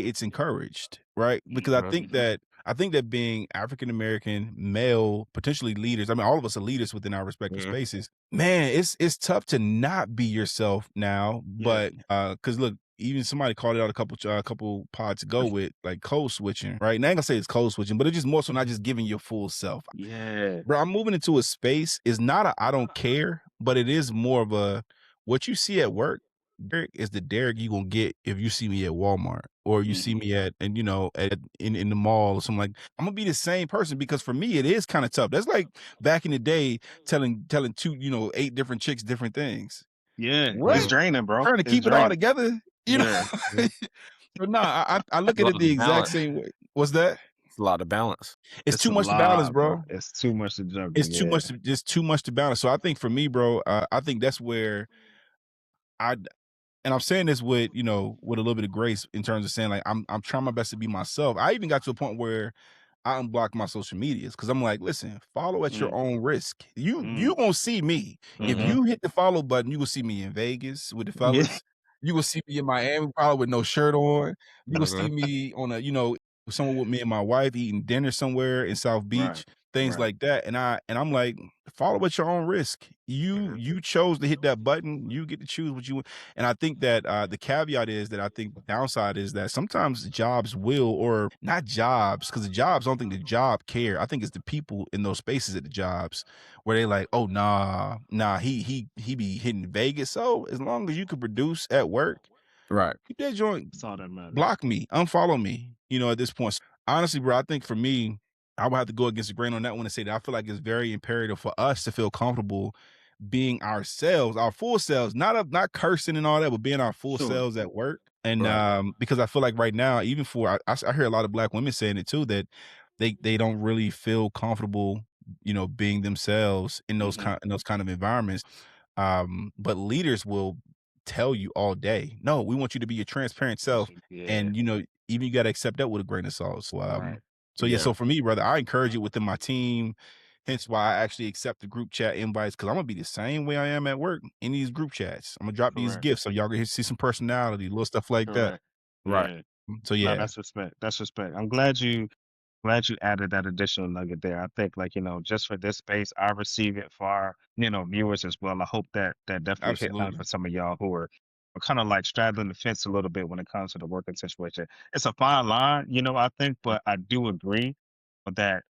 [SPEAKER 1] it's encouraged, right? Because
[SPEAKER 3] mhm,
[SPEAKER 1] I think that being African American, male, potentially leaders, I mean, all of us are leaders within our respective
[SPEAKER 3] mhm,
[SPEAKER 1] spaces. Man, it's tough to not be yourself now,
[SPEAKER 2] Yeah.
[SPEAKER 1] but because look, even somebody called it out a couple pods ago with like code switching, right? And I ain't gonna say it's code switching, but it's just more so not just giving your full self.
[SPEAKER 2] Yeah.
[SPEAKER 1] Bro, I'm moving into a space. It's not a I don't care, but it is more of a what you see at work, Derek, is the Derek you gonna get if you see me at Walmart or you see
[SPEAKER 2] Hmm.
[SPEAKER 1] me at and at in the mall or something like I'm gonna be the same person because for me it is kind of tough. That's like back in the day telling two, 8 different chicks different things.
[SPEAKER 2] Yeah. It's
[SPEAKER 1] What?
[SPEAKER 3] mhm,
[SPEAKER 2] draining, bro.
[SPEAKER 1] Trying to
[SPEAKER 2] It's
[SPEAKER 1] keep it all
[SPEAKER 2] draining.
[SPEAKER 1] together? You know?
[SPEAKER 2] Yeah.
[SPEAKER 3] mhm.
[SPEAKER 1] But no, I look
[SPEAKER 3] A
[SPEAKER 1] at
[SPEAKER 3] lot
[SPEAKER 1] it
[SPEAKER 3] to
[SPEAKER 1] the exact
[SPEAKER 3] balance.
[SPEAKER 1] same way. What's that?
[SPEAKER 3] It's a lot to balance.
[SPEAKER 1] It's
[SPEAKER 2] It's
[SPEAKER 1] too
[SPEAKER 2] a
[SPEAKER 1] much to balance,
[SPEAKER 2] lot, bro.
[SPEAKER 1] bro.
[SPEAKER 2] It's too much to juggle.
[SPEAKER 1] It's too
[SPEAKER 2] Yeah.
[SPEAKER 1] much to just too much to balance. So I think for me, bro, I think that's where I and I'm saying this with, with a little bit of grace in terms of saying like I'm trying my best to be myself. I even got to a point where I unblocked my social medias because I'm like, listen, follow at your
[SPEAKER 2] Mm,
[SPEAKER 1] own risk. You
[SPEAKER 2] mm,
[SPEAKER 1] gonna see me. If
[SPEAKER 2] mm-hmm.
[SPEAKER 3] Mhm,
[SPEAKER 1] you hit the follow button, you will see me in Vegas with the
[SPEAKER 2] Yeah.
[SPEAKER 1] fellas. You will see me in Miami probably with no shirt on. You will see
[SPEAKER 3] mhm,
[SPEAKER 1] me on somewhere with me and my wife eating dinner somewhere in South
[SPEAKER 2] Right.
[SPEAKER 1] Beach, things
[SPEAKER 2] Right.
[SPEAKER 1] like that. And I'm like, follow at your own risk.
[SPEAKER 2] Yeah.
[SPEAKER 1] You chose to hit that button. You get to choose what you want. And I think that the caveat is that I think the downside is that sometimes jobs will, or not jobs, because the jobs, I don't think the job care. I think it's the people in those spaces at the jobs where they like, oh nah, he be hitting Vegas. So as long as you can produce at work,
[SPEAKER 3] right.
[SPEAKER 1] keep that joint,
[SPEAKER 2] That's all that matters.
[SPEAKER 1] block me, unfollow me, at this point. Honestly, bro, I think for me, I would have to go against the grain on that one and say that I feel like it's very imperative for us to feel comfortable being ourselves, our full selves, not cursing and all that, but being our full
[SPEAKER 2] Sure.
[SPEAKER 1] selves at work. And
[SPEAKER 3] Right.
[SPEAKER 1] because I feel like right now, even for I hear a lot of black women saying it too, that they don't really feel comfortable, being themselves in
[SPEAKER 2] Hmm.
[SPEAKER 1] those kind of environments. But leaders will tell you all day, no, we want you to be your transparent self.
[SPEAKER 2] Yeah.
[SPEAKER 1] And even you gotta accept that with a grain of salt. So
[SPEAKER 2] Right.
[SPEAKER 1] so yeah,
[SPEAKER 3] Yeah.
[SPEAKER 1] so for me, brother, I encourage it within my team. Hence why I actually accept the group chat invites because I'm gonna be the same way I am at work in these group chats. I'm gonna drop these
[SPEAKER 2] Correct.
[SPEAKER 1] gifts so y'all can see some personality, little stuff like that.
[SPEAKER 2] Correct.
[SPEAKER 3] Right.
[SPEAKER 2] Yeah.
[SPEAKER 1] So
[SPEAKER 2] No,
[SPEAKER 1] yeah,
[SPEAKER 2] that's respect. That's respect. I'm glad you added that additional nugget there. I think like, just for this space, I receive it for our, viewers as well. I hope that definitely hit home
[SPEAKER 1] absolutely.
[SPEAKER 2] for some of y'all who are kind of like straddling the fence a little bit when it comes to the working situation. It's a fine line, I think, but I do agree that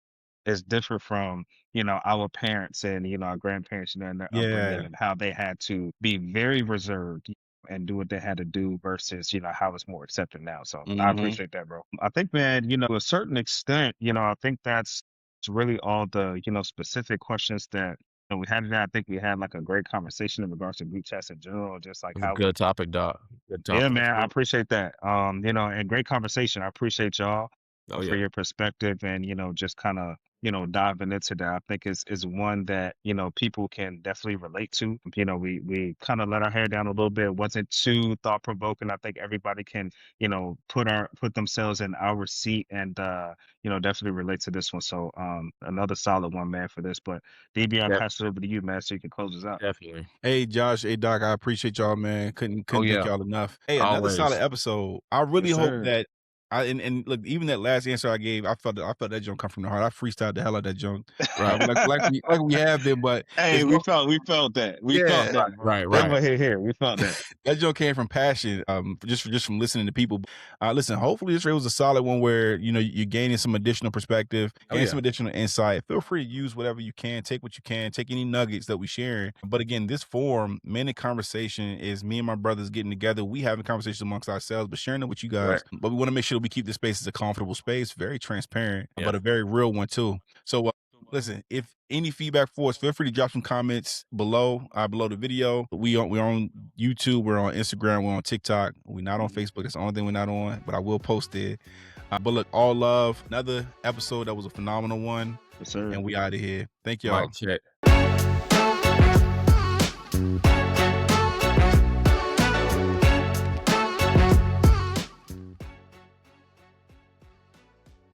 [SPEAKER 2] it's different from, our parents and, our grandparents, and their upbringing
[SPEAKER 1] Yeah.
[SPEAKER 2] and how they had to be very reserved and do what they had to do versus, how it's more accepted now. So I
[SPEAKER 1] Hmm.
[SPEAKER 2] appreciate that, bro. I think, man, to a certain extent, I think that's really all the, specific questions that And we had that. I think we had like a great conversation in regards to group chats in general, just like
[SPEAKER 3] It's a
[SPEAKER 2] how we
[SPEAKER 3] good topic, Doc. Good
[SPEAKER 2] yeah,
[SPEAKER 3] topic.
[SPEAKER 2] man, I appreciate that. And great conversation. I appreciate y'all
[SPEAKER 3] Oh,
[SPEAKER 2] for
[SPEAKER 3] yeah.
[SPEAKER 2] your perspective and, just kind of, diving into that. I think is one that, people can definitely relate to. We kind of let our hair down a little bit. It wasn't too thought provoking. I think everybody can, put themselves in our seat and definitely relate to this one. So another solid one, man, for this. But DB, I'll
[SPEAKER 3] Def
[SPEAKER 2] pass it over to you, man, so you can close us out.
[SPEAKER 3] Definitely.
[SPEAKER 1] Hey Josh, hey Doc, I appreciate y'all, man. Couldn't
[SPEAKER 3] Oh,
[SPEAKER 1] couldn't thank
[SPEAKER 3] yeah.
[SPEAKER 1] y'all enough. Hey, another solid
[SPEAKER 3] Always.
[SPEAKER 1] episode. I really
[SPEAKER 2] Yes,
[SPEAKER 1] hope
[SPEAKER 2] sir.
[SPEAKER 1] that and look, even that last answer I gave, I felt that junk come from the heart. I freestyled the hell out of that junk.
[SPEAKER 3] Right.
[SPEAKER 1] Like we have been, but
[SPEAKER 2] Hey,
[SPEAKER 1] it's
[SPEAKER 2] we felt that. We
[SPEAKER 1] yeah,
[SPEAKER 2] felt that, bro.
[SPEAKER 3] Right,
[SPEAKER 2] Same
[SPEAKER 3] right.
[SPEAKER 2] way here. We felt that.
[SPEAKER 1] that joke came from passion, just from listening to people. Listen, hopefully this rate was a solid one where you're gaining some additional perspective,
[SPEAKER 3] Oh,
[SPEAKER 1] gaining
[SPEAKER 3] yeah.
[SPEAKER 1] some additional insight. Feel free to use whatever you can, take what you can, take any nuggets that we sharing. But again, this forum, men in conversation, is me and my brothers getting together. We having conversations amongst ourselves, but sharing it with you
[SPEAKER 3] Right.
[SPEAKER 1] guys. But we want to make sure that we keep this space as a comfortable space, very transparent,
[SPEAKER 3] Yeah.
[SPEAKER 1] but a very real one too. So listen, if any feedback for us, feel free to drop some comments below the video. We're on YouTube, we're on Instagram, we're on TikTok. We're not on Facebook. That's the only thing we're not on, but I will post it. But look, all love. Another episode that was a phenomenal one,
[SPEAKER 2] Yes, sir.
[SPEAKER 1] and we out of here. Thank y'all.
[SPEAKER 3] Mic check.